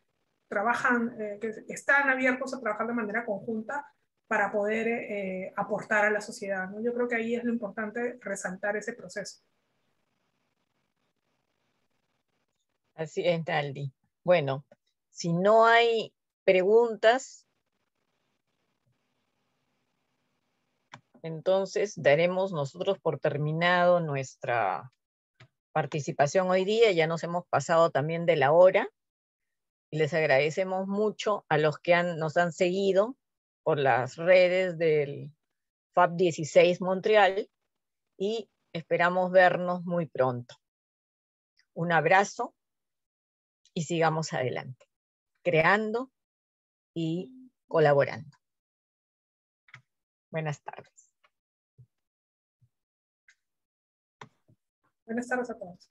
trabajan, que están abiertos a trabajar de manera conjunta para poder aportar a la sociedad, ¿no? Yo creo que ahí es lo importante resaltar ese proceso. Así es, Naldi. Bueno, si no hay preguntas, entonces daremos nosotros por terminado nuestra participación hoy día. Ya nos hemos pasado también de la hora y les agradecemos mucho a los que nos han seguido por las redes del FAB 16 Montreal y esperamos vernos muy pronto. Un abrazo y sigamos adelante, creando y colaborando. Buenas tardes. Buenas tardes a todos.